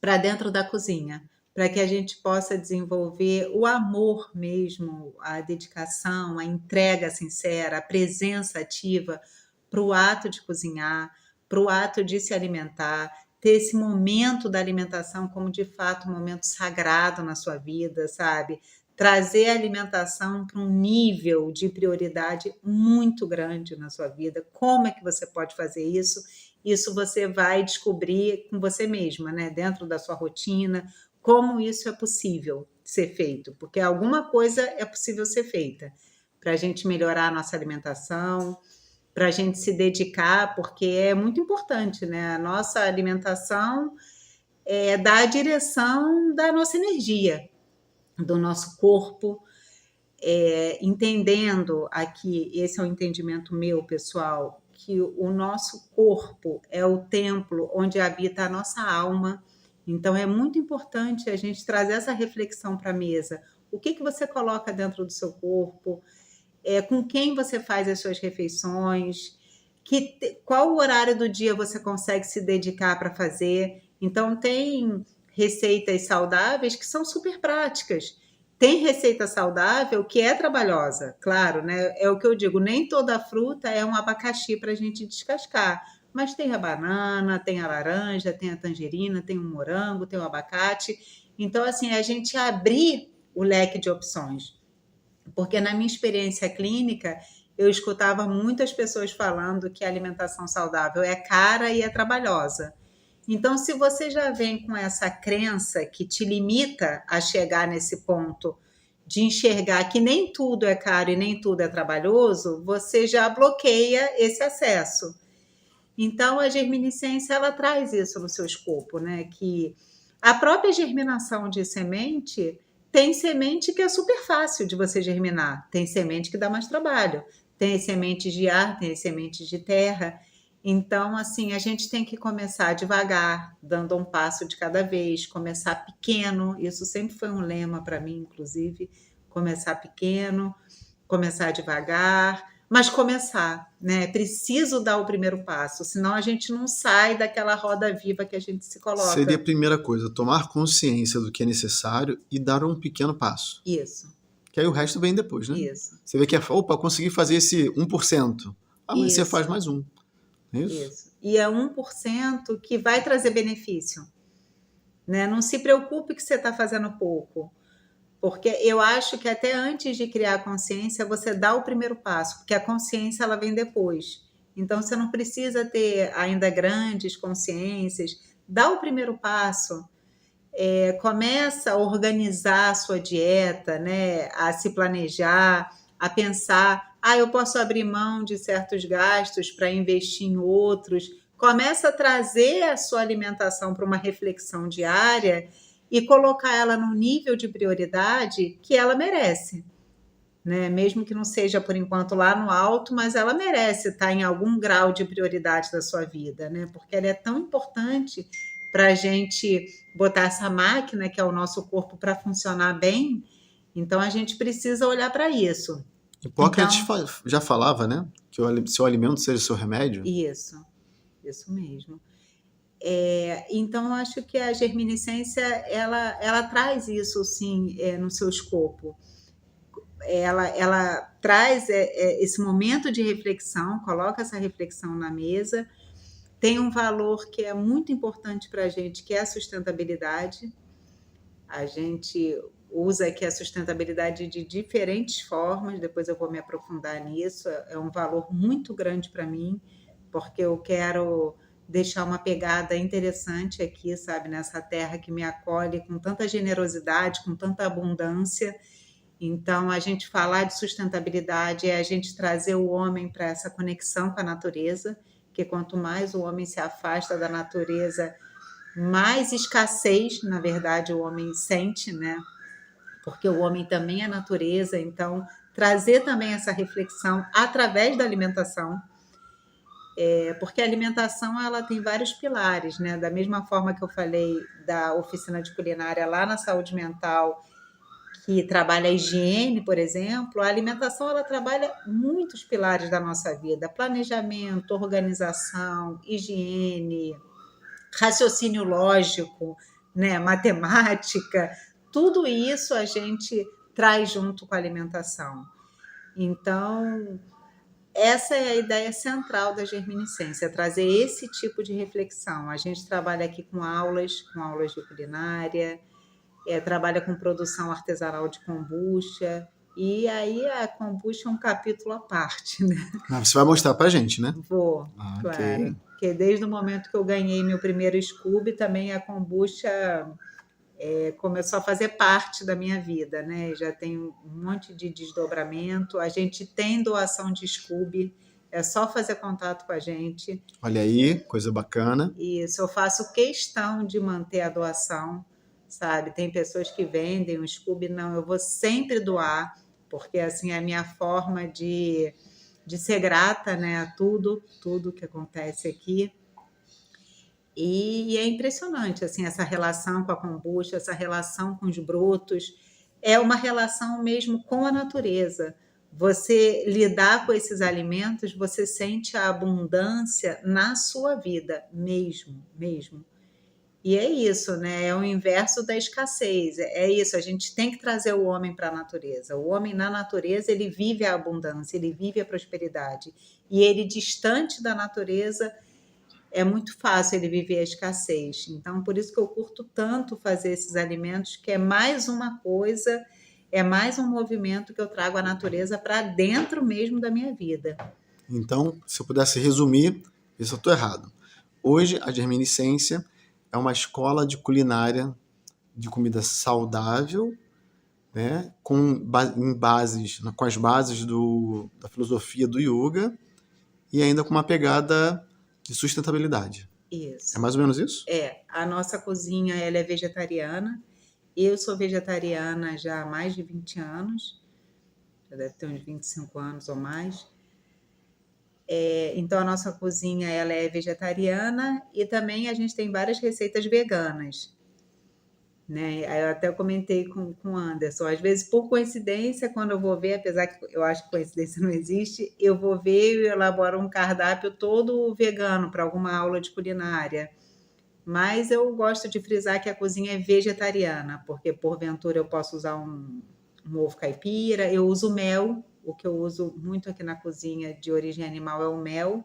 para dentro da cozinha, para que a gente possa desenvolver o amor mesmo, a dedicação, a entrega sincera, a presença ativa para o ato de cozinhar, para o ato de se alimentar, ter esse momento da alimentação como de fato um momento sagrado na sua vida, sabe? Trazer a alimentação para um nível de prioridade muito grande na sua vida. Como é que você pode fazer isso? Isso você vai descobrir com você mesma, né? Dentro da sua rotina, como isso é possível ser feito, porque alguma coisa é possível ser feita para a gente melhorar a nossa alimentação, para a gente se dedicar, porque é muito importante, né? A nossa alimentação dá a direção da nossa energia, do nosso corpo, entendendo aqui, esse é um entendimento meu, pessoal, que o nosso corpo é o templo onde habita a nossa alma. Então, é muito importante a gente trazer essa reflexão para a mesa. O que você coloca dentro do seu corpo? Com quem você faz as suas refeições? Qual o horário do dia você consegue se dedicar para fazer? Então, tem receitas saudáveis que são super práticas. Tem receita saudável que é trabalhosa, claro, né? É o que eu digo, nem toda fruta é um abacaxi para a gente descascar, mas tem a banana, tem a laranja, tem a tangerina, tem o morango, tem o abacate. Então, assim, a gente abrir o leque de opções. Porque na minha experiência clínica, eu escutava muitas pessoas falando que a alimentação saudável é cara e é trabalhosa. Então, se você já vem com essa crença que te limita a chegar nesse ponto de enxergar que nem tudo é caro e nem tudo é trabalhoso, você já bloqueia esse acesso. Então, a germiniscência, ela traz isso no seu escopo, né? Que a própria germinação de semente, tem semente que é super fácil de você germinar, tem semente que dá mais trabalho, tem sementes de ar, tem sementes de terra. Então, assim, a gente tem que começar devagar, dando um passo de cada vez, começar pequeno. Isso sempre foi um lema para mim, inclusive, começar pequeno, começar devagar, mas começar, né? Preciso dar o primeiro passo, senão a gente não sai daquela roda viva que a gente se Seria a coloca. primeira coisa, tomar consciência do que é necessário e dar um pequeno passo. Isso, Que aí o resto vem depois, né? isso, Você vê que opa, consegui fazer esse 1%. Ah, mas você faz isso, mais um. É isso? isso. E é 1% que vai trazer benefício, né? Não se preocupe que você está fazendo pouco. Porque eu acho que até antes de criar a consciência, você dá o primeiro passo, porque a consciência ela vem depois. Então você não precisa ter ainda grandes consciências. Dá o primeiro passo, começa a organizar a sua dieta, né? A se planejar, a pensar, eu posso abrir mão de certos gastos para investir em outros. Começa a trazer a sua alimentação para uma reflexão diária e colocar ela no nível de prioridade que ela merece, né? Mesmo que não seja por enquanto lá no alto, mas ela merece estar em algum grau de prioridade da sua vida, né? Porque ela é tão importante para a gente botar essa máquina que é o nosso corpo para funcionar bem. Então a gente precisa olhar para isso. Hipócrates Então, já falava, né? Que o seu alimento seja seu remédio. isso mesmo. Então, eu acho que a germiniscência ela traz isso, sim, no seu escopo. Ela traz esse momento de reflexão, coloca essa reflexão na mesa, tem um valor que é muito importante para a gente, que é a sustentabilidade. A gente usa aqui a sustentabilidade de diferentes formas, depois eu vou me aprofundar nisso. É um valor muito grande para mim, porque eu quero deixar uma pegada interessante aqui, sabe, nessa terra que me acolhe com tanta generosidade, com tanta abundância. Então, a gente falar de sustentabilidade é a gente trazer o homem para essa conexão com a natureza, que quanto mais o homem se afasta da natureza, mais escassez, na verdade, o homem sente, né? Porque o homem também é natureza, então trazer também essa reflexão através da alimentação, porque a alimentação ela tem vários pilares, né? Da mesma forma que eu falei da oficina de culinária lá na saúde mental, que trabalha a higiene, por exemplo, a alimentação ela trabalha muitos pilares da nossa vida: planejamento, organização, higiene, raciocínio lógico, né, matemática, tudo isso a gente traz junto com a alimentação. Então, essa é a ideia central da germiniscência, trazer esse tipo de reflexão. A gente trabalha aqui com aulas de culinária, trabalha com produção artesanal de kombucha, e aí a kombucha é um capítulo à parte, né? Mas você vai mostrar pra gente, né? Vou, Ok. claro. Porque desde o momento que eu ganhei meu primeiro Scooby, também a kombucha começou a fazer parte da minha vida, né? Já tem um monte de desdobramento. A gente tem doação de Scooby, é só fazer contato com a gente. Olha aí, coisa bacana. Isso, eu faço questão de manter a doação, sabe? Tem pessoas que vendem o Scooby, não, eu vou sempre doar, porque assim é a minha forma de ser grata, né, a tudo que acontece aqui. E é impressionante assim essa relação com a kombucha, essa relação com os brotos, é uma relação mesmo com a natureza. Você lidar com esses alimentos, você sente a abundância na sua vida, mesmo, mesmo. E é isso, né? É o inverso da escassez. É isso, a gente tem que trazer o homem para a natureza. O homem na natureza, ele vive a abundância, ele vive a prosperidade. E ele distante da natureza, é muito fácil ele viver a escassez. Então, por isso que eu curto tanto fazer esses alimentos, que é mais uma coisa é mais um movimento que eu trago a natureza para dentro mesmo da minha vida. Então, se eu pudesse resumir, isso eu estou errado. Hoje, a Germiniscência é uma escola de culinária de comida saudável, né, com as bases da filosofia do yoga e ainda com uma pegada de sustentabilidade. Isso. É mais ou menos isso? A nossa cozinha ela é vegetariana. Eu sou vegetariana já há mais de 20 anos, já deve ter uns 25 anos ou mais. Então, a nossa cozinha ela é vegetariana e também a gente tem várias receitas veganas. Né? Aí eu até comentei com o Anderson, às vezes por coincidência, quando eu vou ver, apesar que eu acho que coincidência não existe, eu vou ver e eu elaboro um cardápio todo vegano para alguma aula de culinária. Mas eu gosto de frisar que a cozinha é vegetariana, porque porventura eu posso usar um ovo caipira, eu uso mel, o que eu uso muito aqui na cozinha de origem animal é o mel,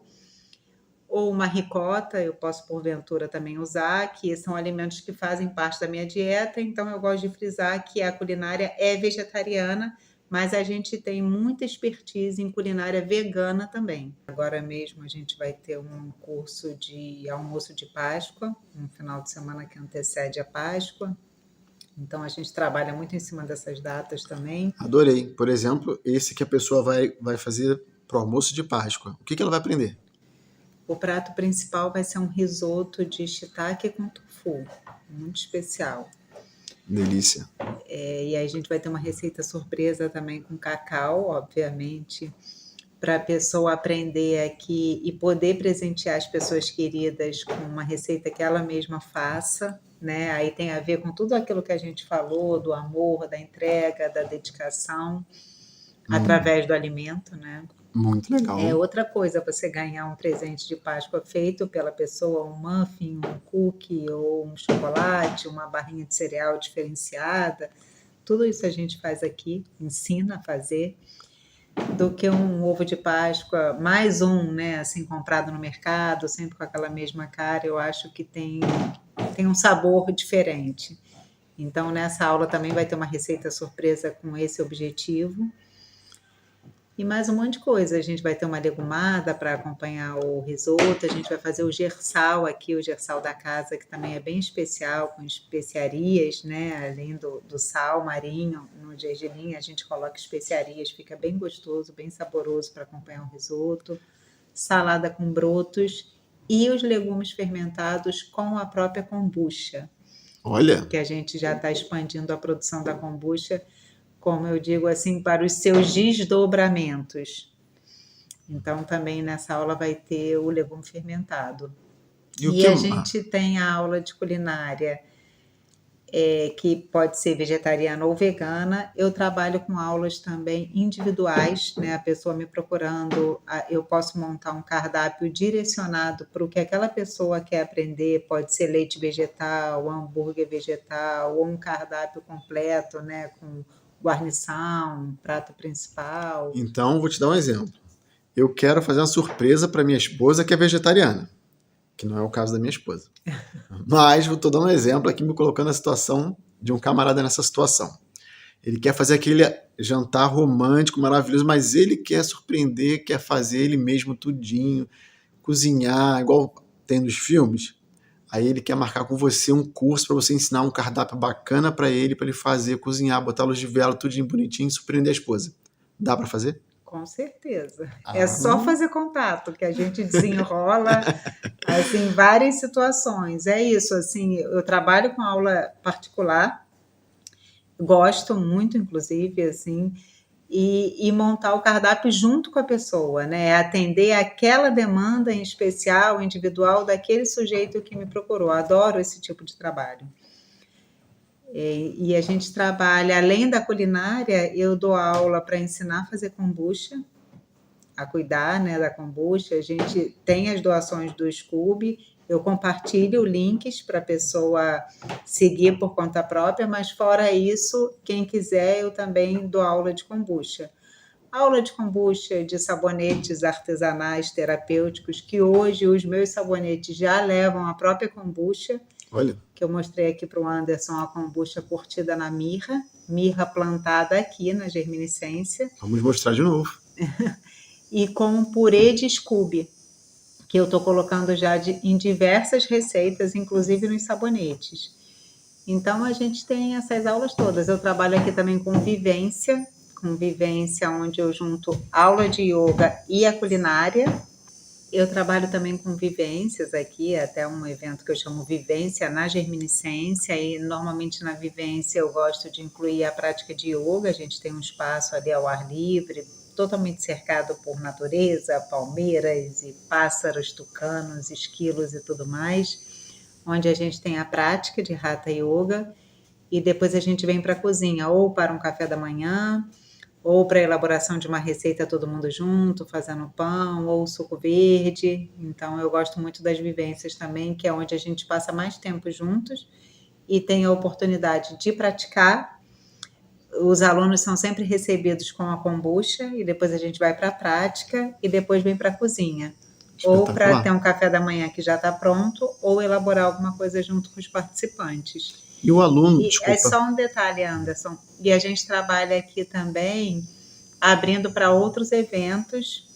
ou uma ricota, eu posso porventura também usar, que são alimentos que fazem parte da minha dieta, então eu gosto de frisar que a culinária é vegetariana, mas a gente tem muita expertise em culinária vegana também. Agora mesmo a gente vai ter um curso de almoço de Páscoa, um final de semana que antecede a Páscoa, então a gente trabalha muito em cima dessas datas também. Adorei. Por exemplo, esse que a pessoa vai fazer para o almoço de Páscoa. O que ela vai aprender? O prato principal vai ser um risoto de shiitake com tofu, muito especial. Delícia. E aí a gente vai ter uma receita surpresa também com cacau, obviamente, para a pessoa aprender aqui e poder presentear as pessoas queridas com uma receita que ela mesma faça, né? Aí tem a ver com tudo aquilo que a gente falou, do amor, da entrega, da dedicação, através do alimento, né? Muito legal. É outra coisa você ganhar um presente de Páscoa feito pela pessoa, um muffin, um cookie ou um chocolate, uma barrinha de cereal diferenciada. Tudo isso a gente faz aqui, ensina a fazer, do que um ovo de Páscoa, mais um, né, assim, comprado no mercado, sempre com aquela mesma cara. Eu acho que tem um sabor diferente. Então, nessa aula também vai ter uma receita surpresa com esse objetivo. E mais um monte de coisa. A gente vai ter uma legumada para acompanhar o risoto, a gente vai fazer o gersal aqui, o gersal da casa, que também é bem especial, com especiarias, né? Além do sal marinho, no gergelim a gente coloca especiarias, fica bem gostoso, bem saboroso para acompanhar o risoto. Salada com brotos e os legumes fermentados com a própria kombucha. Olha. Que a gente já está expandindo a produção da kombucha, como eu digo assim, para os seus desdobramentos. Então, também nessa aula vai ter o legume fermentado. E a gente tem a aula de culinária, que pode ser vegetariana ou vegana. Eu trabalho com aulas também individuais, né? A pessoa me procurando, eu posso montar um cardápio direcionado para o que aquela pessoa quer aprender. Pode ser leite vegetal, hambúrguer vegetal, ou um cardápio completo, né? Com guarnição, prato principal. Então, vou te dar um exemplo. Eu quero fazer uma surpresa para minha esposa que é vegetariana, que não é o caso da minha esposa. Mas estou dando um exemplo aqui, me colocando na situação de um camarada nessa situação. Ele quer fazer aquele jantar romântico, maravilhoso, mas ele quer surpreender, quer fazer ele mesmo tudinho, cozinhar, igual tem nos filmes. Aí ele quer marcar com você um curso para você ensinar um cardápio bacana para ele fazer, cozinhar, botar luz de vela, tudinho bonitinho, surpreender a esposa. Dá para fazer? Com certeza. É só fazer contato que a gente desenrola assim várias situações. É isso, assim, eu trabalho com aula particular, gosto muito, inclusive, assim, e montar o cardápio junto com a pessoa, né? Atender aquela demanda em especial, individual, daquele sujeito que me procurou. Adoro esse tipo de trabalho. E a gente trabalha, além da culinária, eu dou aula para ensinar a fazer kombucha, a cuidar, né, da kombucha. A gente tem as doações do Scooby, eu compartilho links para a pessoa seguir por conta própria, mas fora isso, quem quiser, eu também dou aula de kombucha. Aula de kombucha, de sabonetes artesanais terapêuticos, que hoje os meus sabonetes já levam a própria kombucha. Olha. Que eu mostrei aqui para o Anderson, a kombucha curtida na mirra. mirra plantada aqui na germiniscência, Vamos mostrar de novo. e com um purê de Scooby, que eu estou colocando já em diversas receitas, inclusive nos sabonetes. Então, a gente tem essas aulas todas. Eu trabalho aqui também com vivência, onde eu junto aula de yoga e a culinária. Eu trabalho também com vivências aqui, até um evento que eu chamo Vivência na Germiniscência, e normalmente na vivência eu gosto de incluir a prática de yoga. A gente tem um espaço ali ao ar livre, totalmente cercado por natureza, palmeiras e pássaros, tucanos, esquilos e tudo mais, onde a gente tem a prática de Hatha Yoga, e depois a gente vem para a cozinha, ou para um café da manhã, ou para a elaboração de uma receita todo mundo junto, fazendo pão, ou suco verde. Então, eu gosto muito das vivências também, que é onde a gente passa mais tempo juntos e tem a oportunidade de praticar. Os alunos são sempre recebidos com a kombucha, e depois a gente vai para a prática, e depois vem para a cozinha. Ou para ter um café da manhã que já está pronto, ou elaborar alguma coisa junto com os participantes. E o aluno, É só um detalhe, Anderson, e a gente trabalha aqui também abrindo para outros eventos,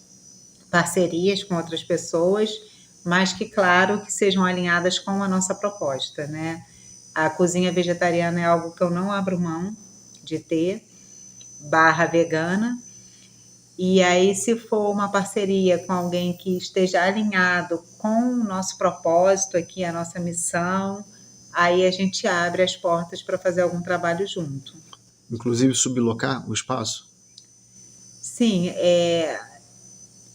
parcerias com outras pessoas, mas que, claro, que sejam alinhadas com a nossa proposta, né? A cozinha vegetariana é algo que eu não abro mão de ter, /vegana. E aí, se for uma parceria com alguém que esteja alinhado com o nosso propósito aqui, a nossa missão, aí a gente abre as portas para fazer algum trabalho junto. Inclusive sublocar o espaço? Sim,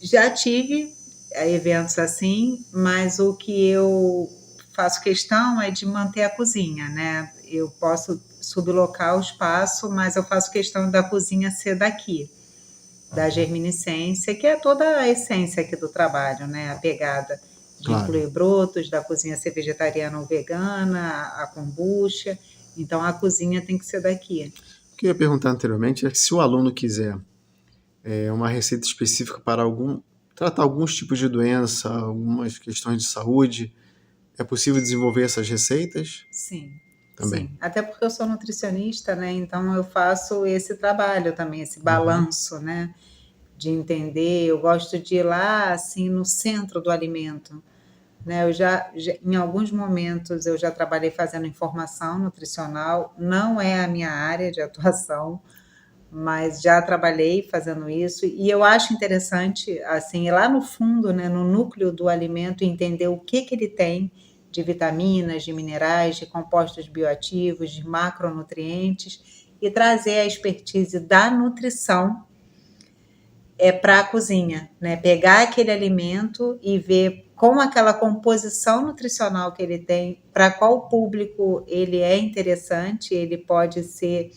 já tive eventos assim, mas o que eu faço questão é de manter a cozinha, né? Eu posso sublocar o espaço, mas eu faço questão da cozinha ser daqui, da germiniscência, que é toda a essência aqui do trabalho, né? A pegada de incluir brotos, da cozinha ser vegetariana ou vegana, a kombucha. Então, a cozinha tem que ser daqui. O que eu ia perguntar anteriormente é que se o aluno quiser uma receita específica para tratar alguns tipos de doença, algumas questões de saúde, é possível desenvolver essas receitas? Sim. Também. Sim, até porque eu sou nutricionista, né? Então eu faço esse trabalho também, esse balanço, né? De entender. Eu gosto de ir lá, assim, no centro do alimento, né? Eu já em alguns momentos eu já trabalhei fazendo informação nutricional, não é a minha área de atuação, mas já trabalhei fazendo isso, e eu acho interessante, assim, ir lá no fundo, né, no núcleo do alimento, entender o que ele tem de vitaminas, de minerais, de compostos bioativos, de macronutrientes, e trazer a expertise da nutrição para a cozinha, né? Pegar aquele alimento e ver com aquela composição nutricional que ele tem, para qual público ele é interessante. Ele pode ser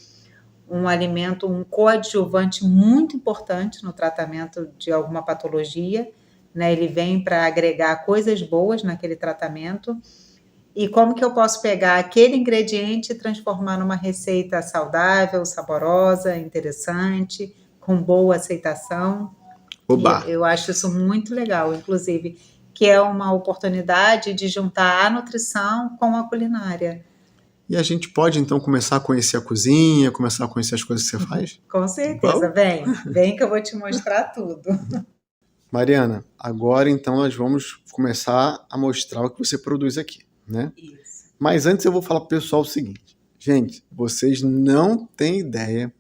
um alimento, um coadjuvante muito importante no tratamento de alguma patologia, né? Ele vem para agregar coisas boas naquele tratamento. E como que eu posso pegar aquele ingrediente e transformar numa receita saudável, saborosa, interessante, com boa aceitação? Oba! E eu acho isso muito legal, inclusive, que é uma oportunidade de juntar a nutrição com a culinária. E a gente pode, então, começar a conhecer a cozinha, começar a conhecer as coisas que você faz? Com certeza, vem que eu vou te mostrar tudo. Mariana, agora então nós vamos começar a mostrar o que você produz aqui, né? Isso. Mas antes eu vou falar pro pessoal o seguinte. Gente, vocês não têm ideia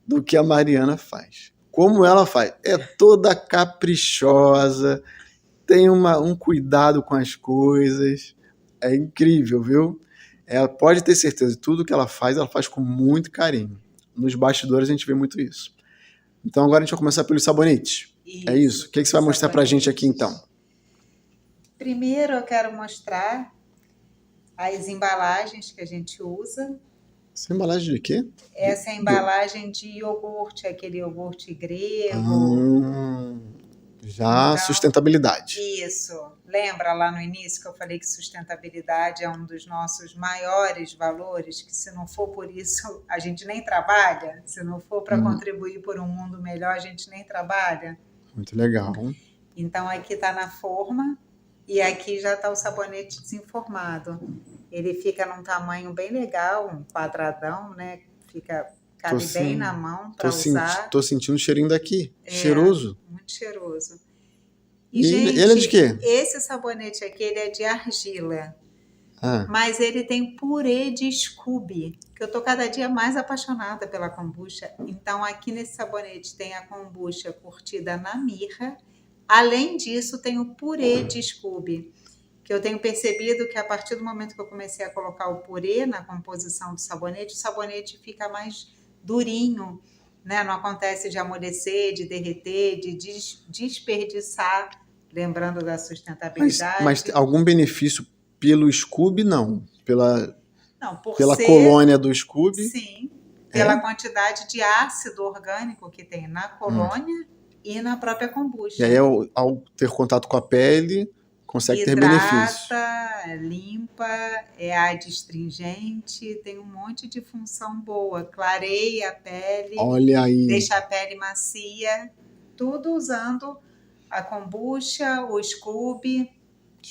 do que a Mariana faz. Como ela faz. É toda caprichosa, tem um cuidado com as coisas. É incrível, viu? Ela pode ter certeza, tudo que ela faz com muito carinho. Nos bastidores a gente vê muito isso. Então agora a gente vai começar pelos sabonetes. É isso? O que você vai mostrar pra gente aqui então? Primeiro eu quero mostrar as embalagens que a gente usa. Essa embalagem de quê? Essa é a embalagem de iogurte, aquele iogurte grego. Já então, sustentabilidade. Isso. Lembra lá no início que eu falei que sustentabilidade é um dos nossos maiores valores, que se não for por isso a gente nem trabalha, se não for para contribuir por um mundo melhor, a gente nem trabalha. Muito legal. Então aqui está na forma e aqui já está o sabonete desenformado. Ele fica num tamanho bem legal, um quadradão, né? Cabe bem na mão para usar. Tô sentindo o cheirinho daqui. Cheiroso. Muito cheiroso. E gente, ele é de quê? Esse sabonete aqui, ele é de argila. Mas ele tem purê de Scooby, que eu tô cada dia mais apaixonada pela kombucha. Então, aqui nesse sabonete tem a kombucha curtida na mirra. Além disso, tem o purê de Scooby, que eu tenho percebido que a partir do momento que eu comecei a colocar o purê na composição do sabonete, o sabonete fica mais durinho, né? Não acontece de amolecer, de derreter, de desperdiçar, lembrando da sustentabilidade. Mas algum benefício pelo Scooby, não? Pela ser, colônia do Scooby? Sim, pela quantidade de ácido orgânico que tem na colônia e na própria kombucha. E aí, ao ter contato com a pele, consegue ter benefícios. Limpa, é adstringente, tem um monte de função boa. Clareia a pele, olha aí, deixa a pele macia, tudo usando a kombucha, o Scooby.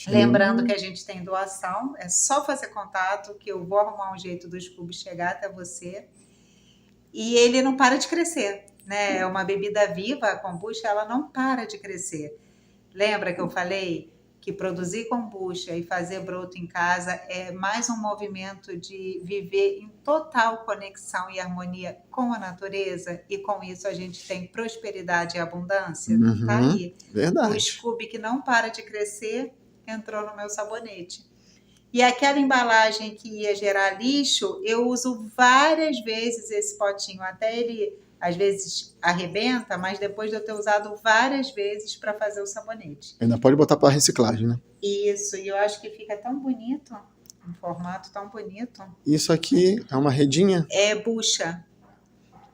Lembrando que a gente tem doação, é só fazer contato que eu vou arrumar um jeito do Scooby chegar até você. E ele não para de crescer, né? É uma bebida viva, a kombucha, ela não para de crescer. Lembra que eu falei que produzir kombucha e fazer broto em casa é mais um movimento de viver em total conexão e harmonia com a natureza? E com isso a gente tem prosperidade e abundância? Tá aí. Verdade. O Scooby que não para de crescer entrou no meu sabonete. E aquela embalagem que ia gerar lixo, eu uso várias vezes esse potinho, até ele às vezes arrebenta, mas depois de eu ter usado várias vezes para fazer o sabonete. Ainda pode botar para reciclagem, né? Isso, e eu acho que fica tão bonito, um formato tão bonito. Isso aqui é uma redinha? É bucha.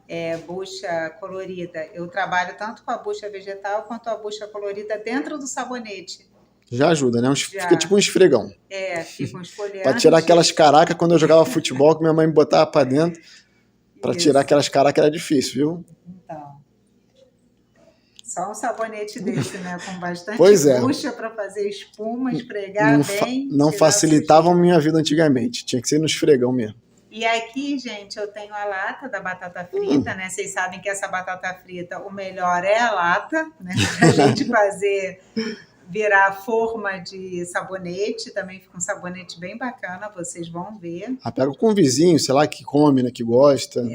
É bucha colorida. Eu trabalho tanto com a bucha vegetal quanto a bucha colorida dentro do sabonete. Já ajuda, né? Fica tipo um esfregão. Fica um esfoliante. Para tirar aquelas caracas, quando eu jogava futebol, que minha mãe me botava para dentro, para tirar aquelas caracas era difícil, viu? Então, só um sabonete desse, né? Com bastante bucha para fazer espuma, esfregar bem. Não facilitavam minha vida antigamente, tinha que ser no esfregão mesmo. E aqui, gente, eu tenho a lata da batata frita, né? Vocês sabem que essa batata frita, o melhor é a lata, né? Pra gente fazer... virar forma de sabonete, também fica um sabonete bem bacana, vocês vão ver. Pego com o vizinho, sei lá, que come, né, que gosta.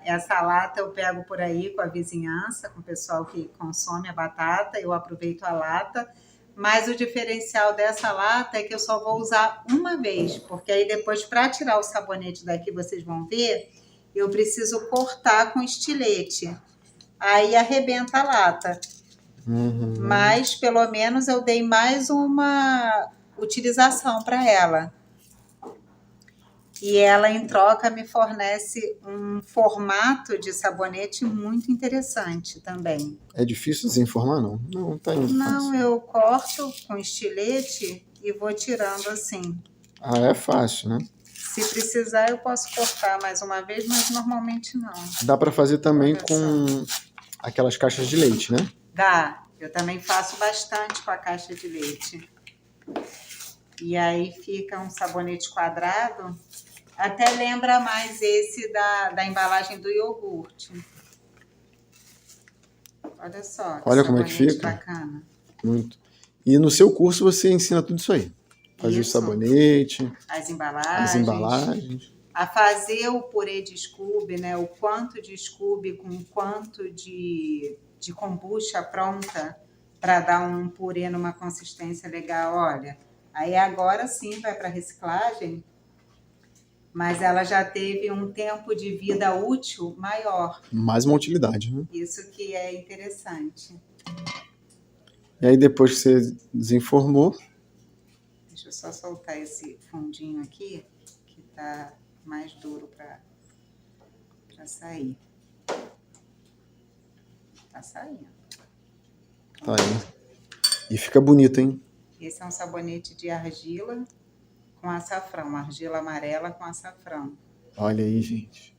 Essa lata eu pego por aí com a vizinhança, com o pessoal que consome a batata, eu aproveito a lata, mas o diferencial dessa lata é que eu só vou usar uma vez, porque aí depois, para tirar o sabonete daqui, vocês vão ver, eu preciso cortar com estilete, aí arrebenta a lata. Mas, pelo menos, eu dei mais uma utilização para ela. E ela, em troca, me fornece um formato de sabonete muito interessante também. É difícil desenformar, não? Não, tá indo. Não, eu corto com estilete e vou tirando assim. É fácil, né? Se precisar, eu posso cortar mais uma vez, mas normalmente não. Dá para fazer também com aquelas caixas de leite, né? Dá. Eu também faço bastante com a caixa de leite. E aí fica um sabonete quadrado. Até lembra mais esse da embalagem do iogurte. Olha só. Olha como é que fica. Bacana. Muito. E no seu curso você ensina tudo isso aí. Fazer o sabonete. As embalagens. A fazer o purê de Scooby, né? O quanto de Scooby com o quanto de kombucha pronta para dar um purê numa consistência legal. Olha, aí agora sim vai para reciclagem, mas ela já teve um tempo de vida útil maior. Mais uma utilidade, né? Isso que é interessante. E aí depois que você desenformou... Deixa eu só soltar esse fundinho aqui, que tá mais duro para sair. Tá saindo. Tá aí. E fica bonito, hein? Esse é um sabonete de argila com açafrão, argila amarela com açafrão. Olha aí, gente.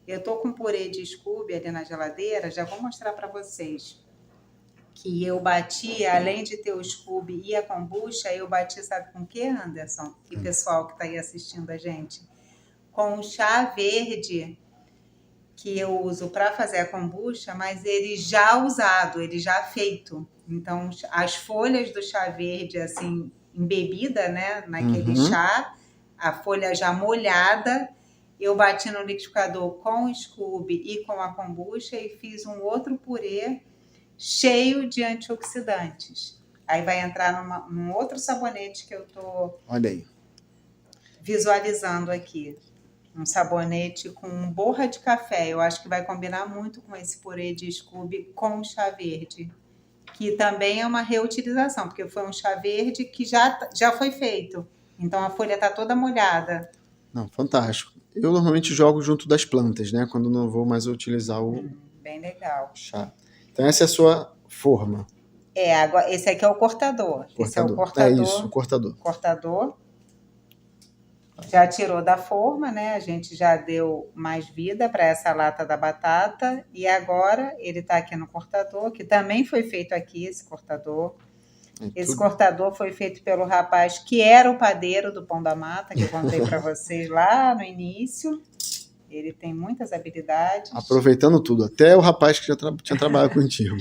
Eu tô com purê de Scooby ali na geladeira, já vou mostrar para vocês. Que eu bati, além de ter o Scooby e a kombucha, eu bati, sabe com o que, Anderson? E pessoal que tá aí assistindo a gente? Com chá verde que eu uso para fazer a kombucha, mas ele já usado, ele já feito. Então, as folhas do chá verde, assim, embebida, né, naquele Uhum. chá, a folha já molhada, eu bati no liquidificador com o Scooby e com a kombucha e fiz um outro purê cheio de antioxidantes. Aí vai entrar num outro sabonete que eu estou Olha aí. visualizando aqui. Um sabonete com borra de café. Eu acho que vai combinar muito com esse purê de Scooby com chá verde. Que também é uma reutilização, porque foi um chá verde que já foi feito. Então a folha está toda molhada. Não, fantástico. Eu normalmente jogo junto das plantas, né? Quando não vou mais utilizar o Bem legal. chá. Então essa é a sua forma. Agora, esse aqui é o cortador. Esse é o Cortador. É isso, o cortador. cortador. Cortador. Já tirou da forma, né? A gente já deu mais vida para essa lata da batata e agora ele está aqui no cortador, que também foi feito aqui esse cortador. Esse cortador foi feito pelo rapaz que era o padeiro do Pão da Mata, que eu contei para vocês lá no início. Ele tem muitas habilidades. Aproveitando tudo, até o rapaz que já tinha trabalhado contigo.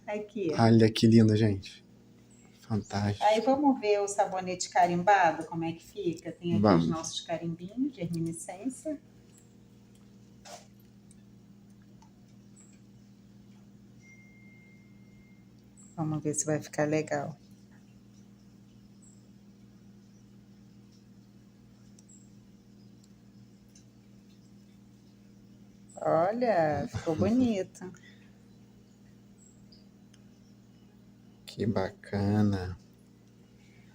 Aqui. Olha que lindo, gente. Fantástico. Aí vamos ver o sabonete carimbado, como é que fica. Tem aqui os nossos carimbinhos de reminiscência. Vamos ver se vai ficar legal. Olha, ficou bonito. Que bacana.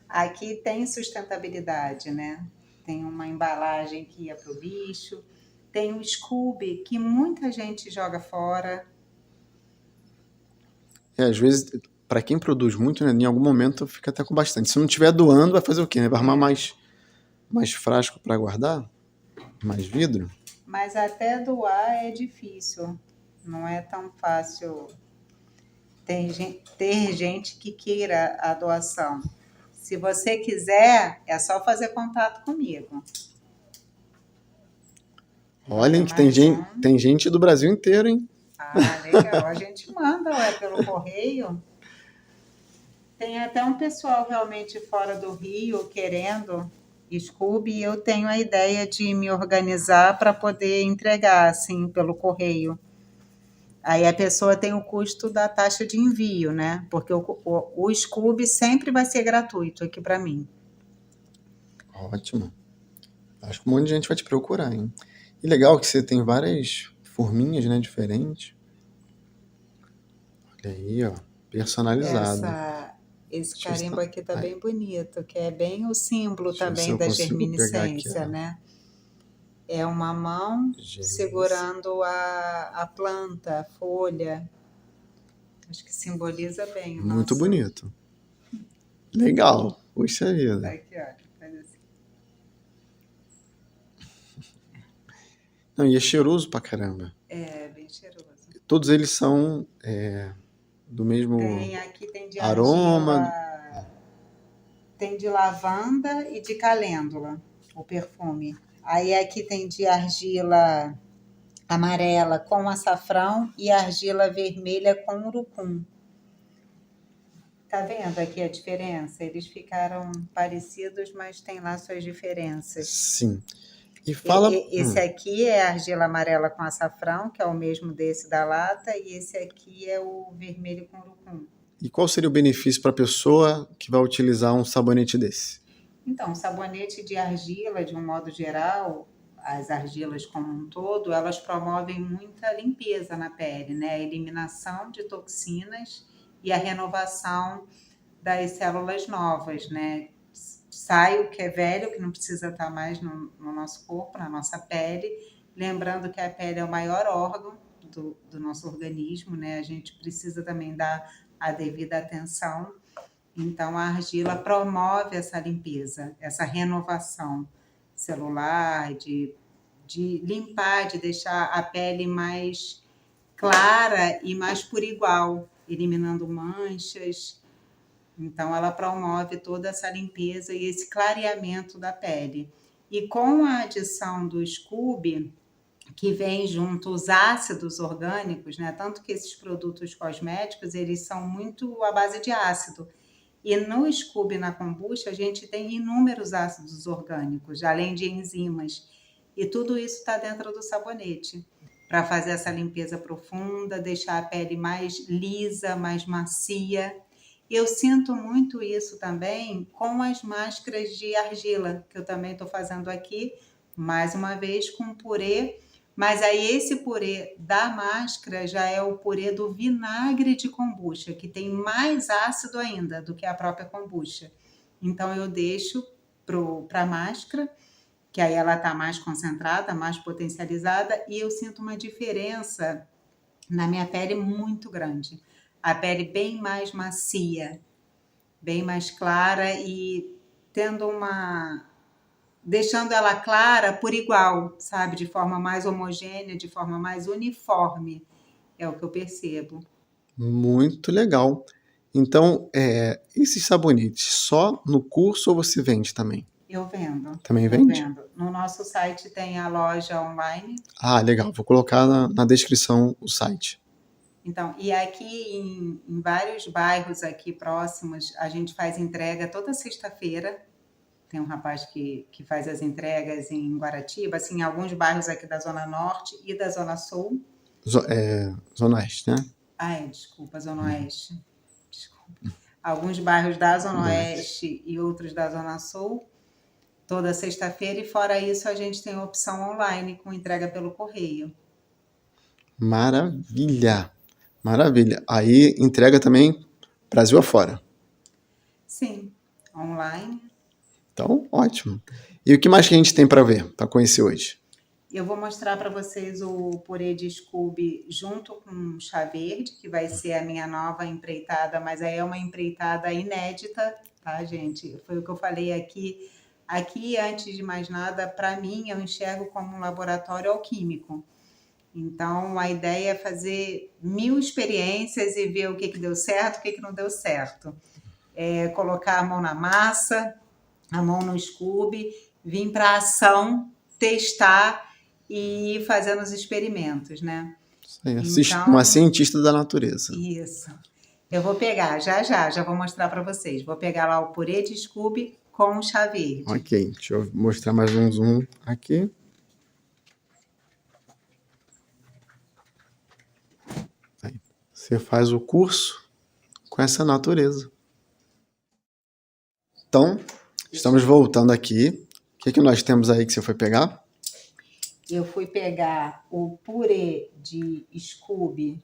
Aqui tem sustentabilidade, né? Tem uma embalagem que ia para o lixo. Tem o Scooby, que muita gente joga fora. Às vezes, para quem produz muito, né, em algum momento fica até com bastante. Se não estiver doando, vai fazer o quê? Vai arrumar mais frasco para guardar? Mais vidro? Mas até doar é difícil. Não é tão fácil ter gente que queira a doação. Se você quiser, é só fazer contato comigo. Olhem que tem gente do Brasil inteiro, hein? Ah, legal. A gente manda pelo correio. Tem até um pessoal realmente fora do Rio querendo Scooby e eu tenho a ideia de me organizar para poder entregar assim pelo correio. Aí a pessoa tem o custo da taxa de envio, né? Porque o Scooby sempre vai ser gratuito aqui para mim. Ótimo. Acho que um monte de gente vai te procurar, hein? E legal que você tem várias forminhas, né, diferentes. Olha aí, ó, personalizado. Esse carimbo aqui tá bem bonito, que é bem o símbolo também da germiniscência, né? É uma mão segurando a planta, a folha. Acho que simboliza bem. Muito bonito. Legal. Puxa vida. Tá aqui, ó. Faz assim. Não, e é cheiroso pra caramba. É, bem cheiroso. Todos eles são do mesmo Aqui tem de aroma. Argila, tem de lavanda e de calêndula, o perfume. Aí aqui tem de argila amarela com açafrão e argila vermelha com urucum. Tá vendo aqui a diferença? Eles ficaram parecidos, mas tem lá suas diferenças. Sim. E fala... Esse aqui é a argila amarela com açafrão, que é o mesmo desse da lata, e esse aqui é o vermelho com urucum. E qual seria o benefício para a pessoa que vai utilizar um sabonete desse? Então, sabonete de argila, de um modo geral, as argilas como um todo, elas promovem muita limpeza na pele, né? A eliminação de toxinas e a renovação das células novas, né? Sai o que é velho, que não precisa estar mais no nosso corpo, na nossa pele. Lembrando que a pele é o maior órgão do nosso organismo, né? A gente precisa também dar a devida atenção. Então, a argila promove essa limpeza, essa renovação celular, de limpar, de deixar a pele mais clara e mais por igual, eliminando manchas. Então, ela promove toda essa limpeza e esse clareamento da pele. E com a adição do Scooby, que vem junto os ácidos orgânicos, né? Tanto que esses produtos cosméticos, eles são muito à base de ácido. E no Scooby, na kombucha, a gente tem inúmeros ácidos orgânicos, além de enzimas. E tudo isso está dentro do sabonete, para fazer essa limpeza profunda, deixar a pele mais lisa, mais macia. Eu sinto muito isso também com as máscaras de argila, que eu também estou fazendo aqui, mais uma vez com purê. Mas aí esse purê da máscara já é o purê do vinagre de kombucha, que tem mais ácido ainda do que a própria kombucha. Então eu deixo para a máscara, que aí ela está mais concentrada, mais potencializada, e eu sinto uma diferença na minha pele muito grande. A pele bem mais macia, bem mais clara e tendo deixando ela clara por igual, sabe? De forma mais homogênea, de forma mais uniforme. É o que eu percebo. Muito legal. Então, esses sabonetes, só no curso ou você vende também? Eu vendo. Também Eu vende? vendo. No nosso site tem a loja online. Ah, legal. Vou colocar na descrição o site. Então, e aqui em vários bairros aqui próximos, a gente faz entrega toda sexta-feira. Tem um rapaz que faz as entregas em Guaratiba, assim, em alguns bairros aqui da Zona Norte e da Zona Sul. Zona Oeste, né? Desculpa, Zona Oeste. Desculpa. Alguns bairros da Zona Oeste e outros da Zona Sul, toda sexta-feira. E fora isso, a gente tem a opção online com entrega pelo correio. Maravilha! Maravilha. Aí entrega também Brasil afora. Sim, online. Então, ótimo. E o que mais que a gente tem para ver, para conhecer hoje? Eu vou mostrar para vocês o purê de Scooby junto com chá verde, que vai ser a minha nova empreitada, mas aí é uma empreitada inédita, tá, gente? Foi o que eu falei aqui. Aqui, antes de mais nada, para mim, eu enxergo como um laboratório alquímico. Então, a ideia é fazer 1000 experiências e ver o que deu certo, o que não deu certo. Colocar a mão na massa, a mão no Scooby, vir para a ação, testar e ir fazendo os experimentos, né? Isso aí, Então, uma cientista da natureza. Isso. Eu vou pegar, já vou mostrar para vocês. Vou pegar lá o purê de Scooby com o chá verde. Ok, deixa eu mostrar mais um zoom aqui. Aí, você faz o curso com essa natureza. Então, estamos voltando aqui. O que nós temos aí que você foi pegar? Eu fui pegar o purê de Scooby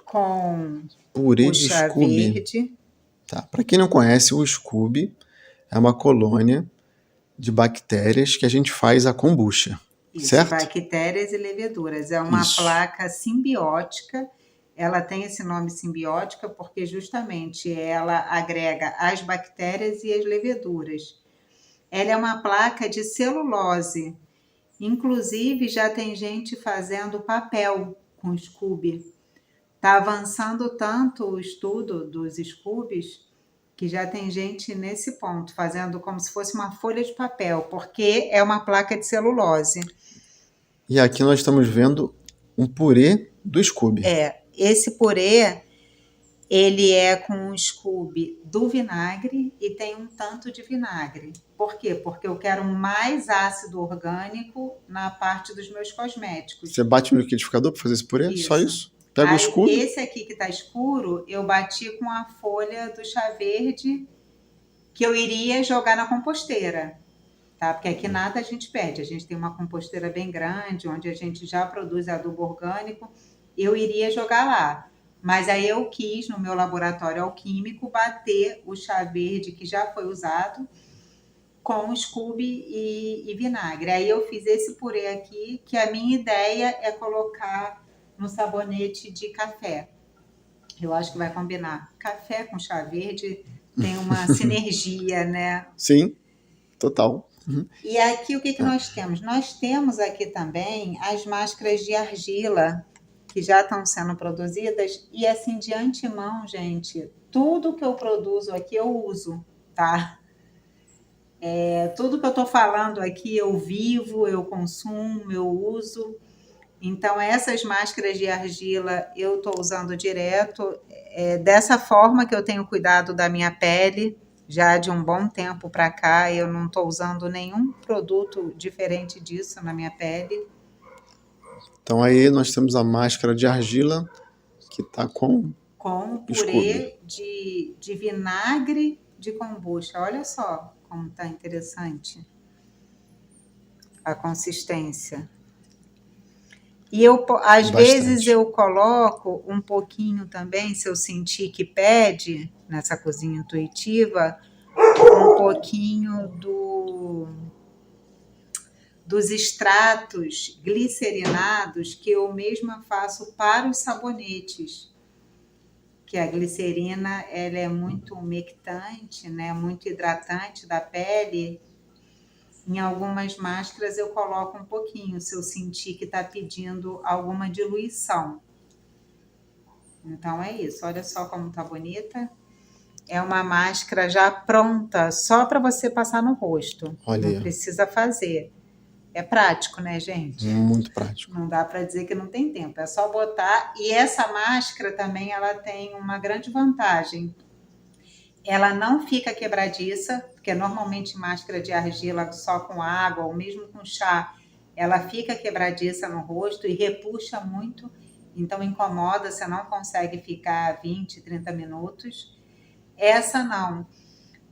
com Purê o de chá Scooby. verde. Tá. Para quem não conhece, o Scooby é uma colônia de bactérias que a gente faz a kombucha. Isso, certo? bactérias e leveduras. É uma placa simbiótica. Ela tem esse nome simbiótica porque justamente ela agrega as bactérias e as leveduras. Ela é uma placa de celulose. Inclusive, já tem gente fazendo papel com Scooby. Está avançando tanto o estudo dos Scoobies que já tem gente nesse ponto, fazendo como se fosse uma folha de papel, porque é uma placa de celulose. E aqui nós estamos vendo um purê do Scooby. Esse purê, ele é com o Scooby do vinagre e tem um tanto de vinagre. Por quê? Porque eu quero mais ácido orgânico na parte dos meus cosméticos. Você bate no liquidificador para fazer esse purê? Isso. Só isso? Pega o Scooby. Esse aqui que está escuro, eu bati com a folha do chá verde que eu iria jogar na composteira. Tá? Porque aqui nada a gente perde. A gente tem uma composteira bem grande, onde a gente já produz adubo orgânico. Eu iria jogar lá. Mas aí eu quis, no meu laboratório alquímico, bater o chá verde que já foi usado com Scooby e vinagre. Aí eu fiz esse purê aqui, que a minha ideia é colocar no sabonete de café. Eu acho que vai combinar. Café com chá verde tem uma sinergia, né? Sim, total. E aqui o que nós temos? Nós temos aqui também as máscaras de argila que já estão sendo produzidas e assim de antemão, gente, tudo que eu produzo aqui eu uso, tá? Tudo que eu estou falando aqui eu vivo, eu consumo, eu uso. Então, essas máscaras de argila eu estou usando direto. Dessa forma que eu tenho cuidado da minha pele, já de um bom tempo para cá, eu não estou usando nenhum produto diferente disso na minha pele. Então aí nós temos a máscara de argila que está com Com Scooby. purê de vinagre de kombucha. Olha só como está interessante a consistência. E às vezes Bastante. eu coloco um pouquinho também, se eu sentir que pede, nessa cozinha intuitiva, um pouquinho dos extratos glicerinados que eu mesma faço para os sabonetes. Que a glicerina ela é muito umectante, né? Muito hidratante da pele. Em algumas máscaras eu coloco um pouquinho, se eu sentir que está pedindo alguma diluição. Então é isso, olha só como tá bonita. É uma máscara já pronta, só para você passar no rosto. Olha Não aí, precisa fazer. É prático, né, gente? muito prático. Não dá para dizer que não tem tempo, é só botar. E essa máscara também ela tem uma grande vantagem. Ela não fica quebradiça, porque normalmente máscara de argila só com água ou mesmo com chá, ela fica quebradiça no rosto e repuxa muito, então incomoda, você não consegue ficar 20, 30 minutos. Essa não.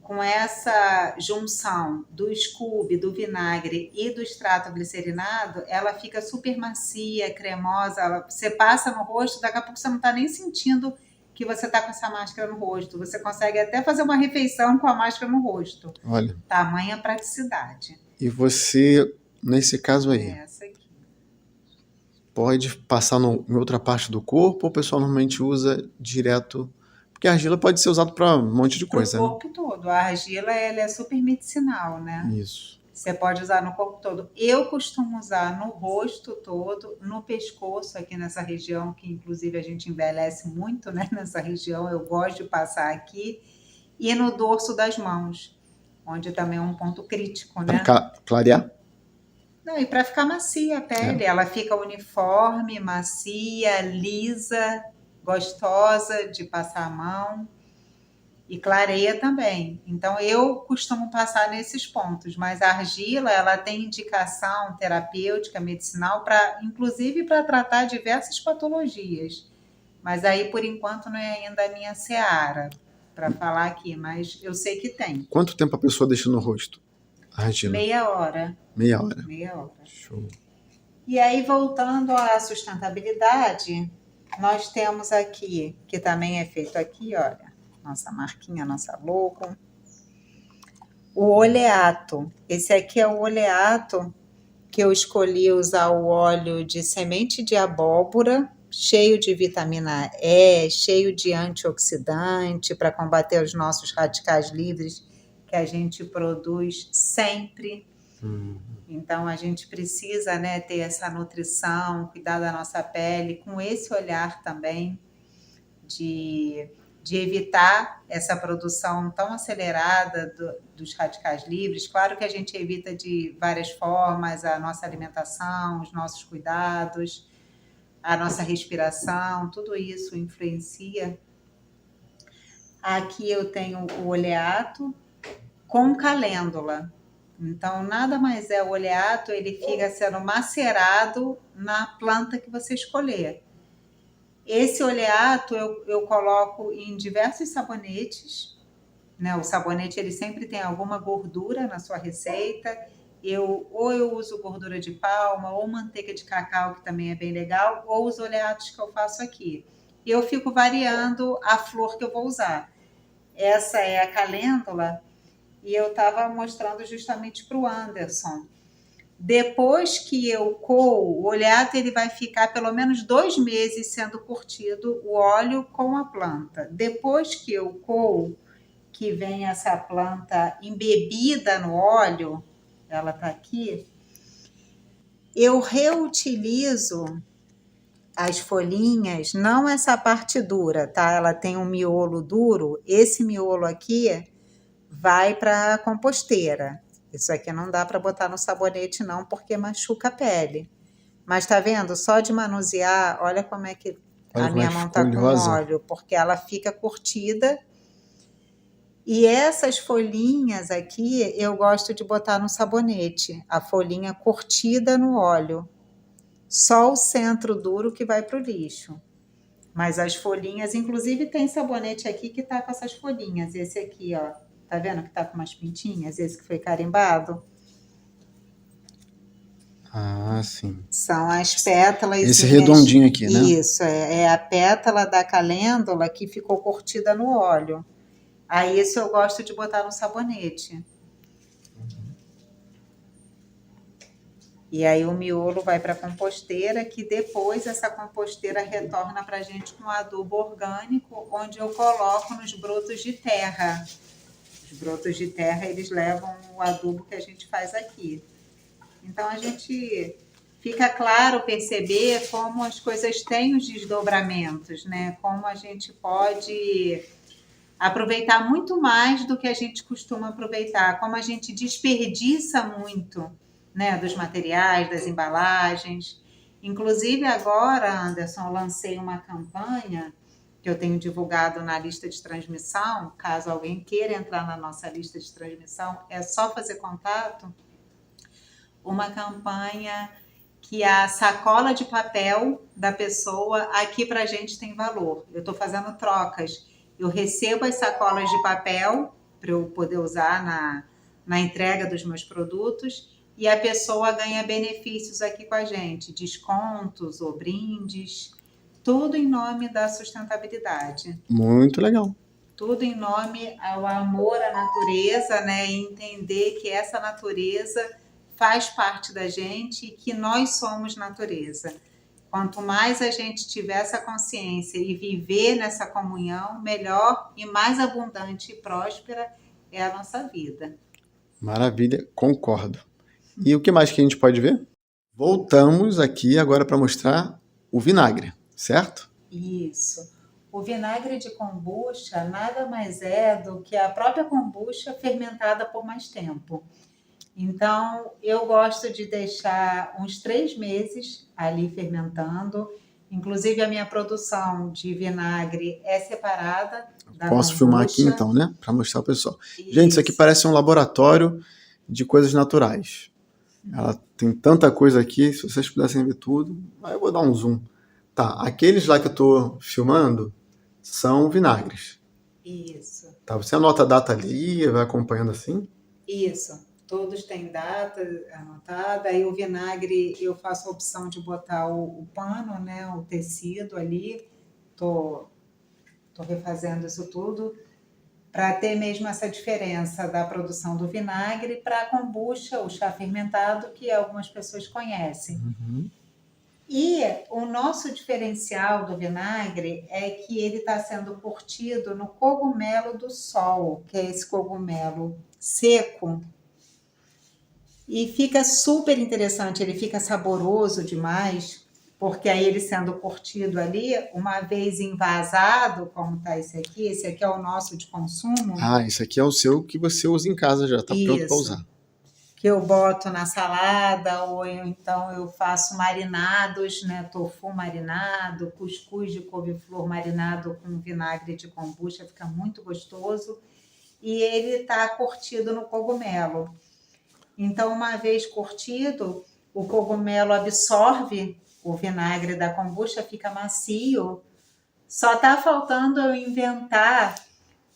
Com essa junção do Scooby, do vinagre e do extrato glicerinado, ela fica super macia, cremosa. Você passa no rosto, daqui a pouco você não está nem sentindo que você está com essa máscara no rosto. Você consegue até fazer uma refeição com a máscara no rosto. Olha. Tamanha praticidade. E você, nesse caso aí, Essa aqui. pode passar em outra parte do corpo ou o pessoal normalmente usa direto? Porque a argila pode ser usada para um monte de Para o coisa, né? corpo todo. A argila ela é super medicinal, né? Isso. Você pode usar no corpo todo. Eu costumo usar no rosto todo, no pescoço, aqui nessa região, que inclusive a gente envelhece muito, né? Nessa região, eu gosto de passar aqui. E no dorso das mãos, onde também é um ponto crítico, né? Para clarear? Não, e para ficar macia a pele, ela fica uniforme, macia, lisa, gostosa de passar a mão. E clareia também. Então, eu costumo passar nesses pontos, mas a argila, ela tem indicação terapêutica, medicinal, inclusive para tratar diversas patologias. Mas aí, por enquanto, não é ainda a minha seara para falar aqui, mas eu sei que tem. Quanto tempo a pessoa deixa no rosto? A argila? Meia hora. Meia hora. Meia hora. Show. E aí, voltando à sustentabilidade, nós temos aqui, que também é feito aqui, olha, nossa marquinha, nossa logo. O oleato. Esse aqui é o oleato que eu escolhi usar o óleo de semente de abóbora, cheio de vitamina E, cheio de antioxidante para combater os nossos radicais livres que a gente produz sempre. Então a gente precisa, né, ter essa nutrição, cuidar da nossa pele com esse olhar também de evitar essa produção tão acelerada dos radicais livres. Claro que a gente evita de várias formas, a nossa alimentação, os nossos cuidados, a nossa respiração, tudo isso influencia. Aqui eu tenho o oleato com calêndula. Então, nada mais é o oleato, ele fica sendo macerado na planta que você escolher. Esse oleato eu coloco em diversos sabonetes, né? O sabonete ele sempre tem alguma gordura na sua receita. Ou eu uso gordura de palma, ou manteiga de cacau, que também é bem legal, ou os oleatos que eu faço aqui. E eu fico variando a flor que eu vou usar. Essa é a calêndula, e eu estava mostrando justamente para o Anderson. Depois que eu coo, o oleato ele vai ficar pelo menos 2 meses sendo curtido o óleo com a planta. Depois que eu coo, que vem essa planta embebida no óleo, ela está aqui, eu reutilizo as folhinhas, não essa parte dura, tá? Ela tem um miolo duro, esse miolo aqui vai para a composteira. Isso aqui não dá para botar no sabonete não, porque machuca a pele. Mas tá vendo? Só de manusear, olha como é que Olha a como é minha que mão ficou tá com oleosa. óleo, porque ela fica curtida. E essas folhinhas aqui, eu gosto de botar no sabonete, a folhinha curtida no óleo. Só o centro duro que vai para o lixo. Mas as folhinhas, inclusive tem sabonete aqui que tá com essas folhinhas. Esse aqui, ó, tá vendo que tá com umas pintinhas? Esse que foi carimbado. Ah, sim. São as pétalas. Esse redondinho aqui, né? Isso, é a pétala da calêndula que ficou curtida no óleo. Aí isso eu gosto de botar no sabonete. E aí o miolo vai para a composteira, que depois essa composteira retorna para a gente com adubo orgânico, onde eu coloco nos brotos de terra. Os brotos de terra, eles levam o adubo que a gente faz aqui. Então a gente fica claro perceber como as coisas têm os desdobramentos, né? Como a gente pode aproveitar muito mais do que a gente costuma aproveitar, como a gente desperdiça muito, né, dos materiais, das embalagens. Inclusive agora, Anderson, eu lancei uma campanha que eu tenho divulgado na lista de transmissão. Caso alguém queira entrar na nossa lista de transmissão, é só fazer contato. Uma campanha que a sacola de papel da pessoa aqui para a gente tem valor. Eu estou fazendo trocas. Eu recebo as sacolas de papel para eu poder usar na entrega dos meus produtos e a pessoa ganha benefícios aqui com a gente, descontos ou brindes, tudo em nome da sustentabilidade. Muito legal. Tudo em nome ao amor à natureza, né? E entender que essa natureza faz parte da gente e que nós somos natureza. Quanto mais a gente tiver essa consciência e viver nessa comunhão, melhor e mais abundante e próspera é a nossa vida. Maravilha, concordo. E o que mais que a gente pode ver? Voltamos aqui agora para mostrar o vinagre, certo? Isso. O vinagre de kombucha nada mais é do que a própria kombucha fermentada por mais tempo. Então, eu gosto de deixar uns 3 meses ali fermentando. Inclusive, a minha produção de vinagre é separada da Posso filmar aqui kombucha. então, né? Para mostrar ao pessoal. Gente, isso aqui parece um laboratório de coisas naturais. Ela tem tanta coisa aqui, se vocês pudessem ver tudo. Aí eu vou dar um zoom. Tá, aqueles lá que eu tô filmando são vinagres. Isso. Tá, você anota a data ali, vai acompanhando assim. Isso. Todos têm data anotada. Aí o vinagre eu faço a opção de botar o pano, né, o tecido ali. Tô refazendo isso tudo para ter mesmo essa diferença da produção do vinagre para a kombucha, o chá fermentado, que algumas pessoas conhecem. Uhum. E o nosso diferencial do vinagre é que ele está sendo curtido no cogumelo do sol, que é esse cogumelo seco. E fica super interessante, ele fica saboroso demais, porque aí ele sendo curtido ali, uma vez envasado, como está esse aqui é o nosso de consumo. Ah, esse aqui é o seu que você usa em casa já, tá pronto para usar. Que eu boto na salada, ou então eu faço marinados, né? Tofu marinado, cuscuz de couve-flor marinado com vinagre de kombucha, fica muito gostoso. E ele está curtido no cogumelo. Então, uma vez curtido, o cogumelo absorve o vinagre da kombucha, fica macio. Só está faltando eu inventar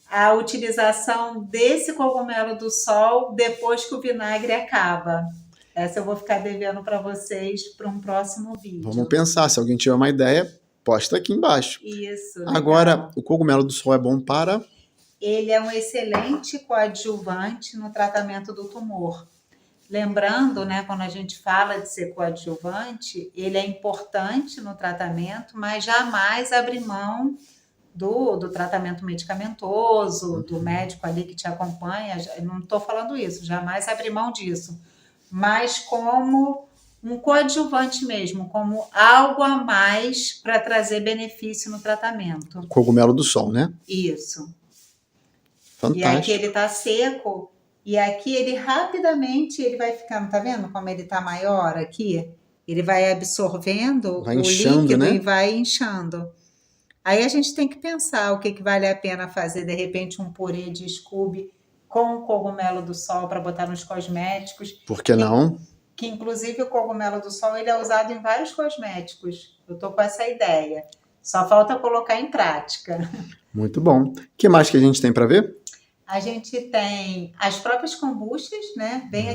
a utilização desse cogumelo do sol depois que o vinagre acaba. Essa eu vou ficar devendo para vocês para um próximo vídeo. Vamos pensar, se alguém tiver uma ideia, posta aqui embaixo. Isso. Agora, legal. o cogumelo do sol é bom para... Ele é um excelente coadjuvante no tratamento do tumor. Lembrando, né, quando a gente fala de ser coadjuvante, ele é importante no tratamento, mas jamais abrir mão do tratamento medicamentoso, do médico ali que te acompanha. Não estou falando isso, jamais abrir mão disso. Mas como um coadjuvante mesmo, como algo a mais para trazer benefício no tratamento. Cogumelo do sol, né? Isso. E aqui Fantástico. ele tá seco. E aqui ele rapidamente ele vai ficando, tá vendo como ele tá maior aqui? Ele vai absorvendo Vai o inchando, líquido e né? vai inchando. Aí a gente tem que pensar o que que vale a pena fazer, de repente, um purê de Scooby com o cogumelo do sol para botar nos cosméticos, Por que que, não? que inclusive o cogumelo do sol ele é usado em vários cosméticos. Eu tô com essa ideia. Só falta colocar em prática. Muito bom. O que mais que a gente tem para ver? A gente tem as próprias kombuchas, né? Uhum. Vem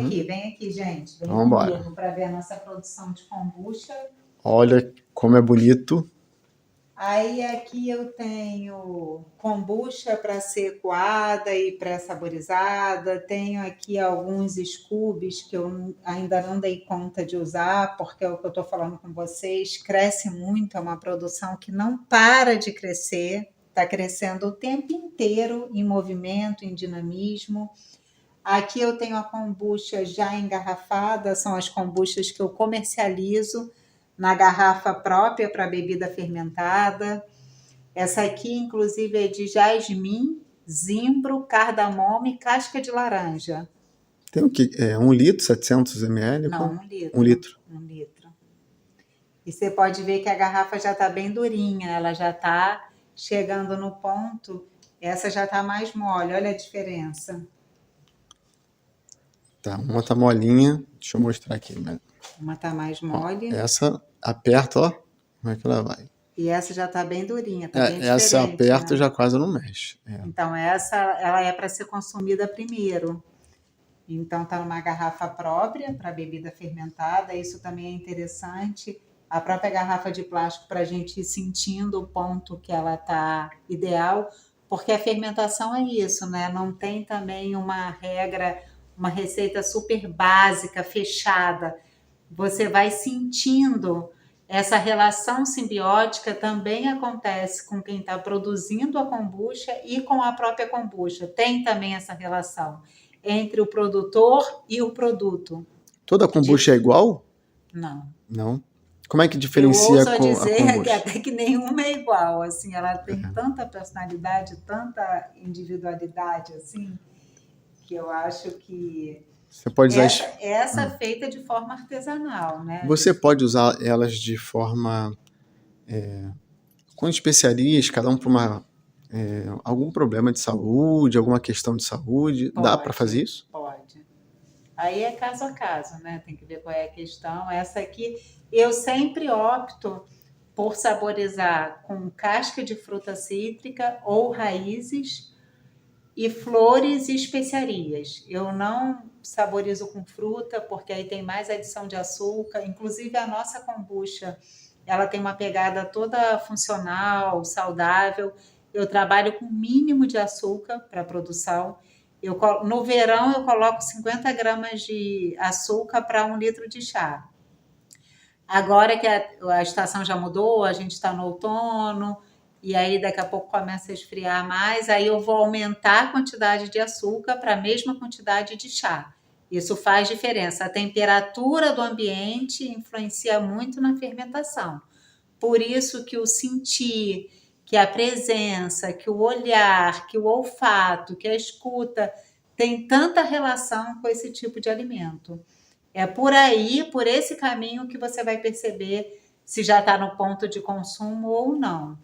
aqui, gente. Vem Vamos embora. comigo para ver a nossa produção de kombucha. Olha como é bonito. Aí aqui eu tenho kombucha para ser coada e pré-saborizada. Tenho aqui alguns scoobies que eu ainda não dei conta de usar, porque é o que eu estou falando com vocês. Cresce muito, é uma produção que não para de crescer. Está crescendo o tempo inteiro em movimento, em dinamismo. Aqui eu tenho a kombucha já engarrafada, são as kombuchas que eu comercializo na garrafa própria para bebida fermentada. Essa aqui, inclusive, é de jasmim, zimbro, cardamomo e casca de laranja. Tem o que? 1 litro, 700 ml? Não, Qual? um 1 litro. litro. Um litro. E você pode ver que a garrafa já está bem durinha, ela já está chegando no ponto. Essa já está mais mole, olha a diferença. Tá, uma tá molinha. Deixa eu mostrar aqui, né? Uma está mais Ó, mole essa aperta, ó. Como é que ela vai? e essa já está bem durinha, está bem Essa diferente, aperta né? já quase não mexe. Então, essa ela é para ser consumida primeiro. Então, está numa garrafa própria para bebida fermentada, isso também é interessante. A própria garrafa de plástico para a gente ir sentindo o ponto que ela está ideal, porque a fermentação é isso, né? Não tem também uma regra, uma receita super básica, fechada. Você vai sentindo essa relação simbiótica também acontece com quem está produzindo a kombucha e com a própria kombucha. Tem também essa relação entre o produtor e o produto. Toda kombucha é igual? Não. Não. Como é que Eu diferencia ouso a a dizer que kombucha? até que nenhuma é igual, assim, ela tem tanta personalidade, tanta individualidade, assim, que eu acho que Você pode usar. essa é feita de forma artesanal, né? Você pode usar elas de forma com especiarias, cada um para algum problema de saúde, alguma questão de saúde. Dá para fazer isso? Pode. Aí é caso a caso, né? Tem que ver qual é a questão. Essa aqui, eu sempre opto por saborizar com casca de fruta cítrica ou raízes e flores e especiarias. Eu não saborizo com fruta, porque aí tem mais adição de açúcar. Inclusive, a nossa kombucha, ela tem uma pegada toda funcional, saudável. Eu trabalho com mínimo de açúcar para a produção. No verão, eu coloco 50 gramas de açúcar para 1 litro de chá. Agora que a estação já mudou, a gente está no outono, e aí daqui a pouco começa a esfriar mais, aí eu vou aumentar a quantidade de açúcar para a mesma quantidade de chá. Isso faz diferença. A temperatura do ambiente influencia muito na fermentação. Por isso que o sentir, que a presença, que o olhar, que o olfato, que a escuta tem tanta relação com esse tipo de alimento. É por aí, por esse caminho que você vai perceber se já está no ponto de consumo ou não.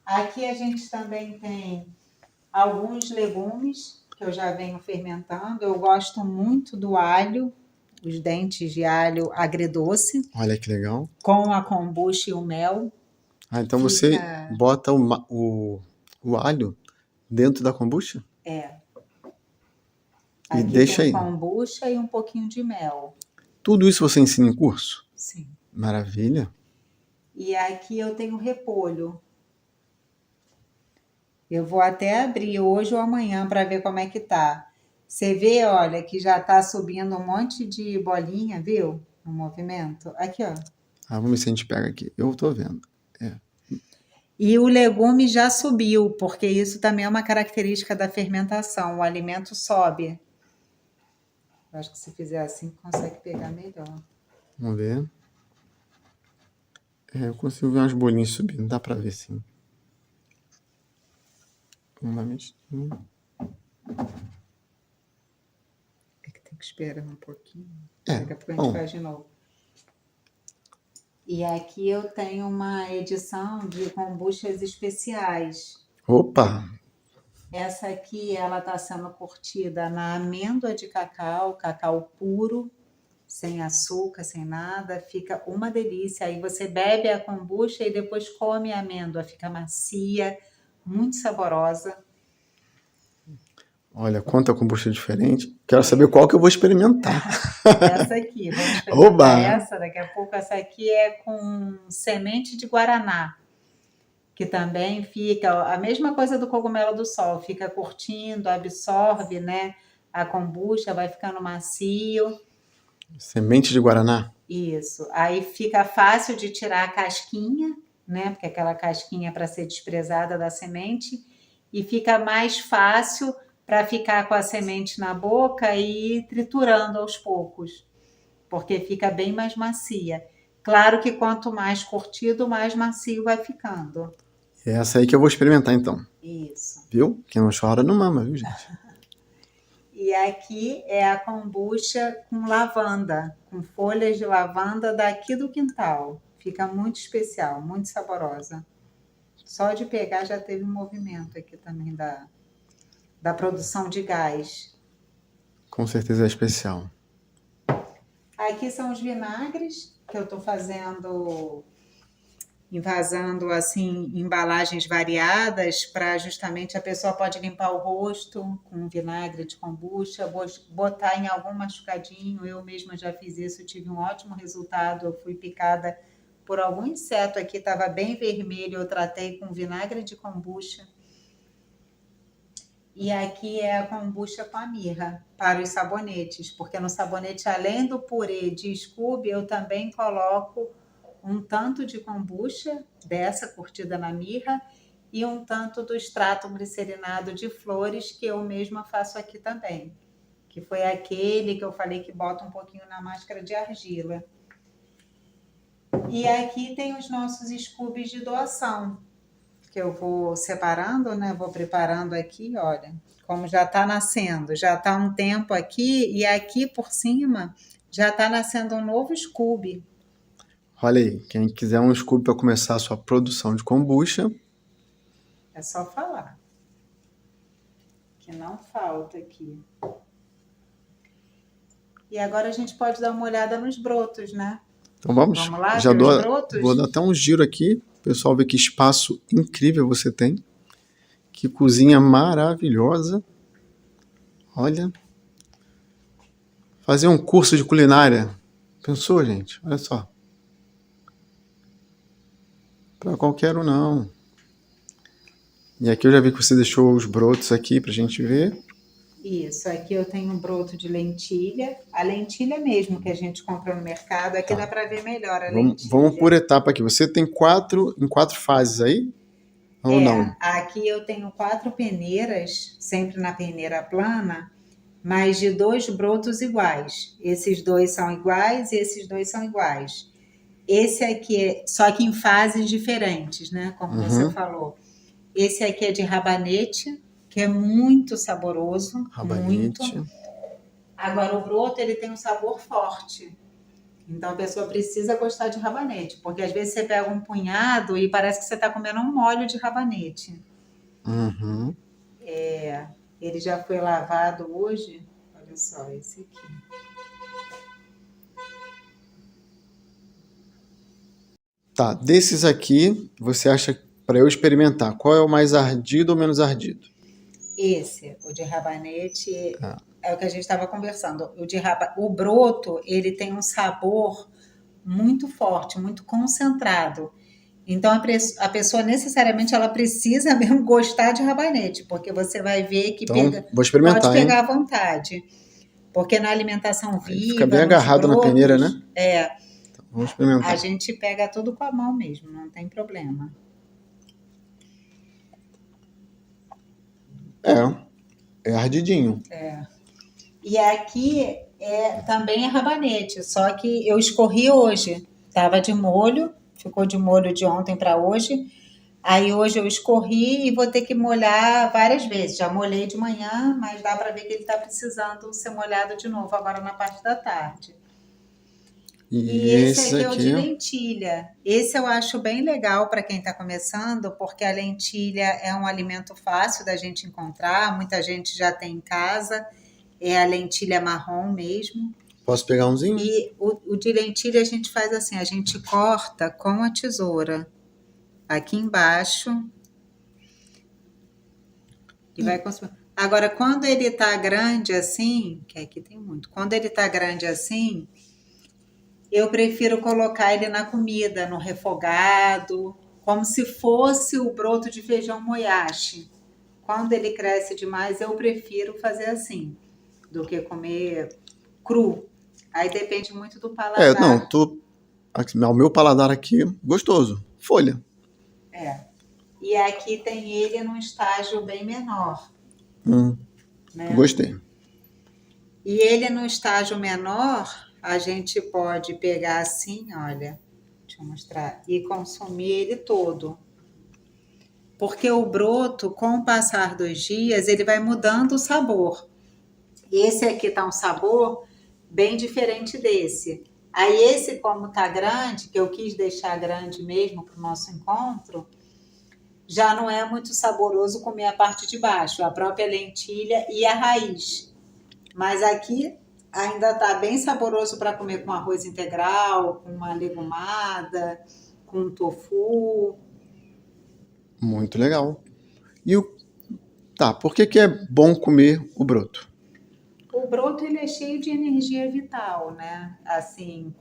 Aqui a gente também tem alguns legumes que eu já venho fermentando. Eu gosto muito do alho, os dentes de alho agridoce, Olha que legal. com a kombucha e o mel. Então você bota o alho dentro da kombucha? Aqui E deixa tem aí. kombucha e um pouquinho de mel. Tudo isso você ensina em curso? Sim. Maravilha. E aqui eu tenho repolho. Eu vou até abrir hoje ou amanhã para ver como é que tá. Você vê, olha, que já tá subindo um monte de bolinha, viu? No movimento. Aqui, ó. Vamos ver se a gente pega aqui. Eu tô vendo. E o legume já subiu, porque isso também é uma característica da fermentação. O alimento sobe. Eu acho que se fizer assim, consegue pegar melhor. Vamos ver. Eu consigo ver umas bolinhas subindo. Dá pra ver, sim. Vamos lá, É que tem que esperar um pouquinho. É, Daqui a pouco a bom. gente faz de novo. E aqui eu tenho uma edição de kombuchas especiais. Opa! Essa aqui, ela está sendo curtida na amêndoa de cacau, cacau puro, sem açúcar, sem nada. Fica uma delícia. Aí você bebe a kombucha e depois come a amêndoa. Fica macia, muito saborosa. Olha, quanta kombucha diferente. Quero saber qual que eu vou experimentar. Essa aqui, vamos experimentar Oba! essa. Daqui a pouco essa aqui é com semente de guaraná, que também fica a mesma coisa do cogumelo do sol, fica curtindo, absorve, né? A kombucha vai ficando macio. Semente de guaraná. Isso. Aí fica fácil de tirar a casquinha, né? Porque aquela casquinha é para ser desprezada da semente, e fica mais fácil para ficar com a semente na boca e ir triturando aos poucos, porque fica bem mais macia. Claro que quanto mais curtido, mais macio vai ficando. É essa aí que eu vou experimentar, então. Isso. Viu? Quem não chora não mama, viu, gente? E aqui é a kombucha com lavanda, com folhas de lavanda daqui do quintal. Fica muito especial, muito saborosa. Só de pegar já teve um movimento aqui também da produção de gás. Com certeza é especial. Aqui são os vinagres que eu estou fazendo, envasando assim embalagens variadas para justamente a pessoa pode limpar o rosto com vinagre de kombucha, botar em algum machucadinho. Eu mesma já fiz isso, tive um ótimo resultado. Eu fui picada por algum inseto aqui, estava bem vermelho, eu tratei com vinagre de kombucha. E aqui é a kombucha com a mirra para os sabonetes, porque no sabonete, além do purê de Scooby, eu também coloco um tanto de kombucha, dessa curtida na mirra, e um tanto do extrato glicerinado de flores, que eu mesma faço aqui também, que foi aquele que eu falei que bota um pouquinho na máscara de argila. E aqui tem os nossos Scoobies de doação, que eu vou separando, né? Vou preparando aqui, olha, como já está nascendo, já está um tempo aqui, e aqui por cima já está nascendo um novo Scooby. Olha aí, quem quiser um Scooby para começar a sua produção de kombucha, É só falar. Que não falta aqui. E agora a gente pode dar uma olhada nos brotos, né? então vamos. Vamos lá, Já ver os brotos? vou dar até um giro aqui, o pessoal vê que espaço incrível você tem. Que cozinha maravilhosa. Olha. Fazer um curso de culinária. Pensou, gente? Olha só. Para qualquer um, não. E aqui eu já vi que você deixou os brotos aqui pra gente ver. Isso, aqui eu tenho um broto de lentilha. A lentilha mesmo que a gente compra no mercado. Aqui dá para ver melhor a lentilha. Vamos por etapa aqui. Você tem em quatro fases aí? Ou não? Aqui eu tenho 4 peneiras, sempre na peneira plana, mas de 2 brotos iguais. Esses 2 são iguais e esses 2 são iguais. Esse aqui só que em fases diferentes, né? Como você falou. Esse aqui é de rabanete, que é muito saboroso. Rabanete. Muito. Agora o broto ele tem um sabor forte. Então a pessoa precisa gostar de rabanete, porque às vezes você pega um punhado e parece que você está comendo um molho de rabanete. Uhum. Ele já foi lavado hoje. Olha só, esse aqui. Tá, desses aqui, você acha para eu experimentar, qual é o mais ardido ou menos ardido? Esse, o de rabanete, é o que a gente estava conversando. O broto, ele tem um sabor muito forte, muito concentrado. Então, a pessoa necessariamente ela precisa mesmo gostar de rabanete, porque você vai ver que Então, pega, vou experimentar, pode pegar hein? à vontade. Porque na alimentação viva, Fica bem nos agarrado na brotos, peneira, né? Então, vamos experimentar. A gente pega tudo com a mão mesmo, não tem problema. É ardidinho. E aqui também é rabanete, só que eu escorri hoje. Estava de molho, ficou de molho de ontem para hoje. Aí hoje eu escorri e vou ter que molhar várias vezes. Já molhei de manhã, mas dá para ver que ele está precisando ser molhado de novo agora na parte da tarde. E E esse esses aqui é o de aqui, lentilha. Esse eu acho bem legal para quem está começando, porque a lentilha é um alimento fácil da gente encontrar, muita gente já tem em casa, é a lentilha marrom mesmo. posso pegar umzinho? E o de lentilha a gente faz assim, a gente corta com a tesoura aqui embaixo e vai consumir. Agora, quando ele tá grande assim, que aqui tem muito, quando ele tá grande assim, eu prefiro colocar ele na comida, no refogado, como se fosse o broto de feijão moyashi. Quando ele cresce demais, eu prefiro fazer assim, do que comer cru. Aí depende muito do Não, paladar. ao meu paladar aqui, gostoso. Folha. É. E aqui tem ele num estágio bem menor, Hum, né? gostei. E ele no estágio menor, a gente pode pegar assim, olha, deixa eu mostrar, e consumir ele todo. Porque o broto, com o passar dos dias, ele vai mudando o sabor. Esse aqui tá um sabor bem diferente desse. Aí esse, como tá grande, que eu quis deixar grande mesmo para o nosso encontro, já não é muito saboroso comer a parte de baixo, a própria lentilha e a raiz. Mas aqui ainda tá bem saboroso para comer com arroz integral, com uma legumada, com tofu. Muito legal. E o. Tá, por que que é bom comer o broto? O broto ele é cheio de energia vital, né? Assim,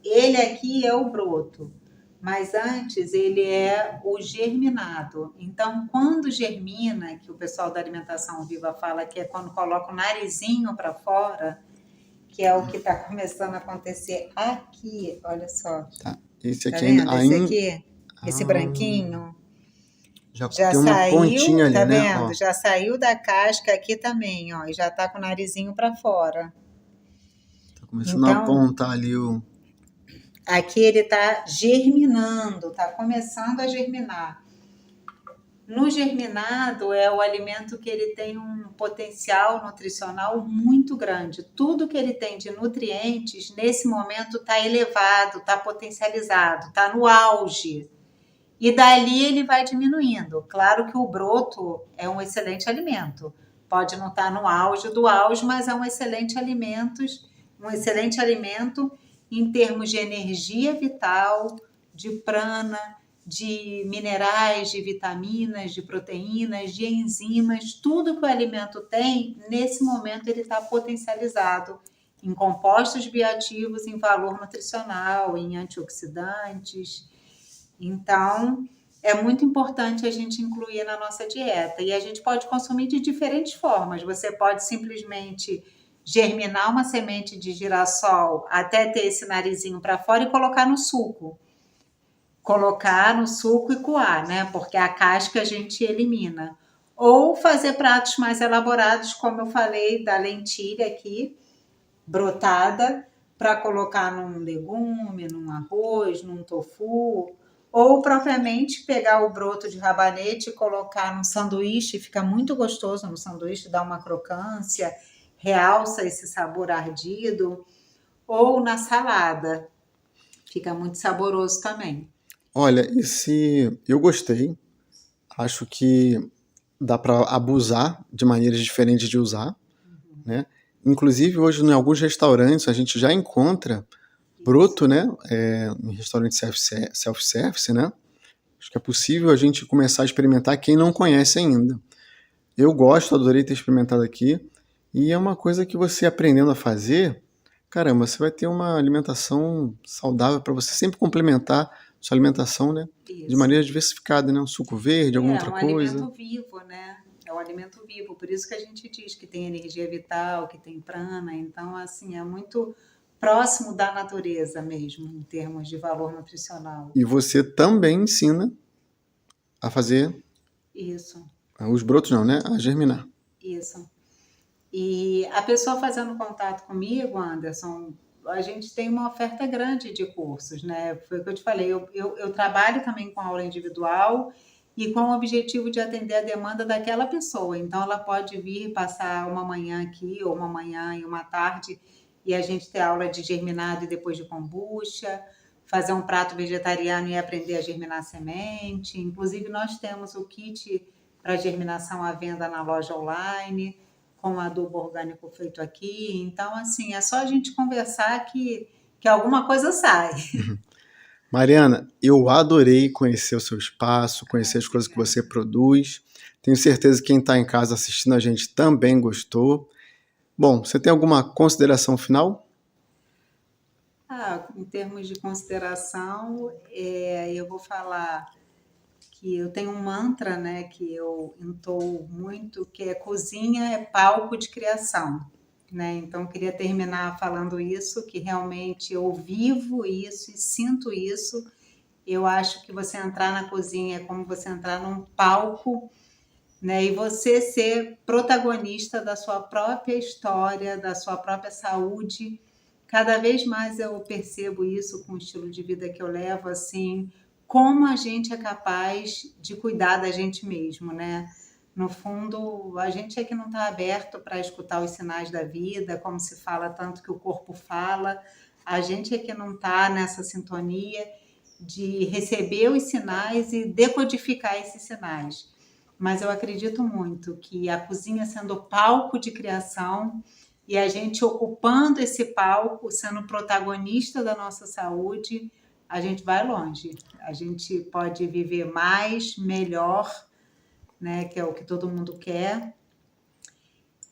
ele aqui é o broto, mas antes ele é o germinado. Então, quando germina, que o pessoal da alimentação viva fala que é quando coloca o narizinho para fora, que é o que está começando a acontecer aqui, olha só. Tá. Esse Tá aqui ainda, vendo? Esse ainda aqui, esse branquinho, já já tem uma pontinha saiu, ali, tá né? Ó, vendo? Já saiu da casca aqui também, ó, e já tá com o narizinho para fora. tá começando a Então, apontar ali o. aqui ele tá germinando, tá começando a germinar. No germinado é o alimento que ele tem um potencial nutricional muito grande. Tudo que ele tem de nutrientes nesse momento está elevado, está potencializado, está no auge. E dali ele vai diminuindo. Claro que o broto é um excelente alimento. Pode não estar no auge do auge, mas é um excelente alimento em termos de energia vital, de prana, de minerais, de vitaminas, de proteínas, de enzimas, tudo que o alimento tem, nesse momento ele está potencializado em compostos bioativos, em valor nutricional, em antioxidantes. Então, é muito importante a gente incluir na nossa dieta. E a gente pode consumir de diferentes formas. Você pode simplesmente germinar uma semente de girassol até ter esse narizinho para fora e colocar no suco. Colocar no suco e coar, né? Porque a casca a gente elimina. Ou fazer pratos mais elaborados, como eu falei, da lentilha aqui, brotada, para colocar num legume, num arroz, num tofu, ou propriamente pegar o broto de rabanete e colocar num sanduíche, fica muito gostoso no sanduíche, dá uma crocância, realça esse sabor ardido, ou na salada, fica muito saboroso também. Olha, esse eu gostei. Acho que dá para abusar de maneiras diferentes de usar, né? Inclusive hoje em alguns restaurantes a gente já encontra broto, né? Em restaurante self-service, né? Acho que é possível a gente começar a experimentar quem não conhece ainda. Eu gosto, adorei ter experimentado aqui. E é uma coisa que você aprendendo a fazer, caramba, você vai ter uma alimentação saudável para você sempre complementar sua alimentação, né? De Isso. maneira diversificada, né? Um suco verde, alguma É outra um coisa. alimento vivo, né? É um alimento vivo, por isso que a gente diz que tem energia vital, que tem prana, então assim, é muito próximo da natureza mesmo, em termos de valor nutricional. E você também ensina a fazer Isso, os brotos, não, né? A germinar. isso. E a pessoa fazendo contato comigo, Anderson, a gente tem uma oferta grande de cursos, né? Foi o que eu te falei, eu trabalho também com aula individual e com o objetivo de atender a demanda daquela pessoa. Então, ela pode vir passar uma manhã aqui, ou uma manhã e uma tarde, e a gente ter aula de germinado e depois de kombucha, fazer um prato vegetariano e aprender a germinar semente. Inclusive, nós temos o kit para germinação à venda na loja online, com adubo orgânico feito aqui. Então, assim, é só a gente conversar que alguma coisa sai. Mariana, eu adorei conhecer o seu espaço, conhecer as coisas que você produz. Tenho certeza que quem está em casa assistindo a gente também gostou. Bom, você tem alguma consideração final? Em termos de consideração, eu vou falar que eu tenho um mantra, né, que eu entoo muito, que é cozinha é palco de criação, né? Então, eu queria terminar falando isso, que realmente eu vivo isso e sinto isso. Eu acho que você entrar na cozinha é como você entrar num palco, né? E você ser protagonista da sua própria história, da sua própria saúde. Cada vez mais eu percebo isso com o estilo de vida que eu levo, assim, como a gente é capaz de cuidar da gente mesmo, né? No fundo, a gente é que não está aberto para escutar os sinais da vida, como se fala tanto que o corpo fala, a gente é que não está nessa sintonia de receber os sinais e decodificar esses sinais. Mas eu acredito muito que a cozinha sendo palco de criação e a gente ocupando esse palco, sendo protagonista da nossa saúde, a gente vai longe. A gente pode viver mais, melhor, né, que é o que todo mundo quer,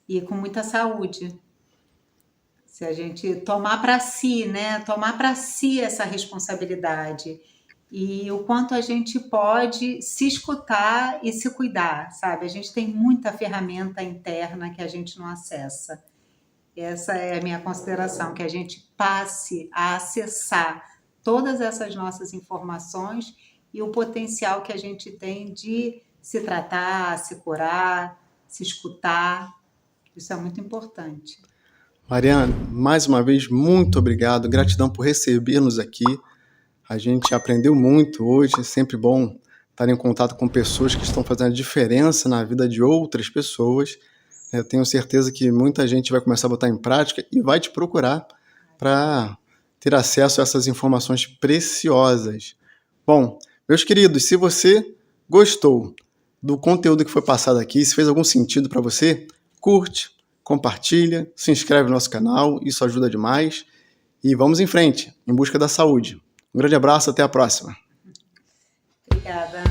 e com muita saúde. Se a gente tomar para si, né, tomar para si essa responsabilidade e o quanto a gente pode se escutar e se cuidar, sabe? A gente tem muita ferramenta interna que a gente não acessa. Essa é a minha consideração, que a gente passe a acessar todas essas nossas informações e o potencial que a gente tem de se tratar, se curar, se escutar. Isso é muito importante. Mariana, mais uma vez, muito obrigado. Gratidão por receber-nos aqui. A gente aprendeu muito hoje. É sempre bom estar em contato com pessoas que estão fazendo a diferença na vida de outras pessoas. Eu tenho certeza que muita gente vai começar a botar em prática e vai te procurar para ter acesso a essas informações preciosas. Bom, meus queridos, se você gostou do conteúdo que foi passado aqui, se fez algum sentido para você, curte, compartilha, se inscreve no nosso canal, isso ajuda demais. E vamos em frente, em busca da saúde. Um grande abraço, até a próxima. Obrigada.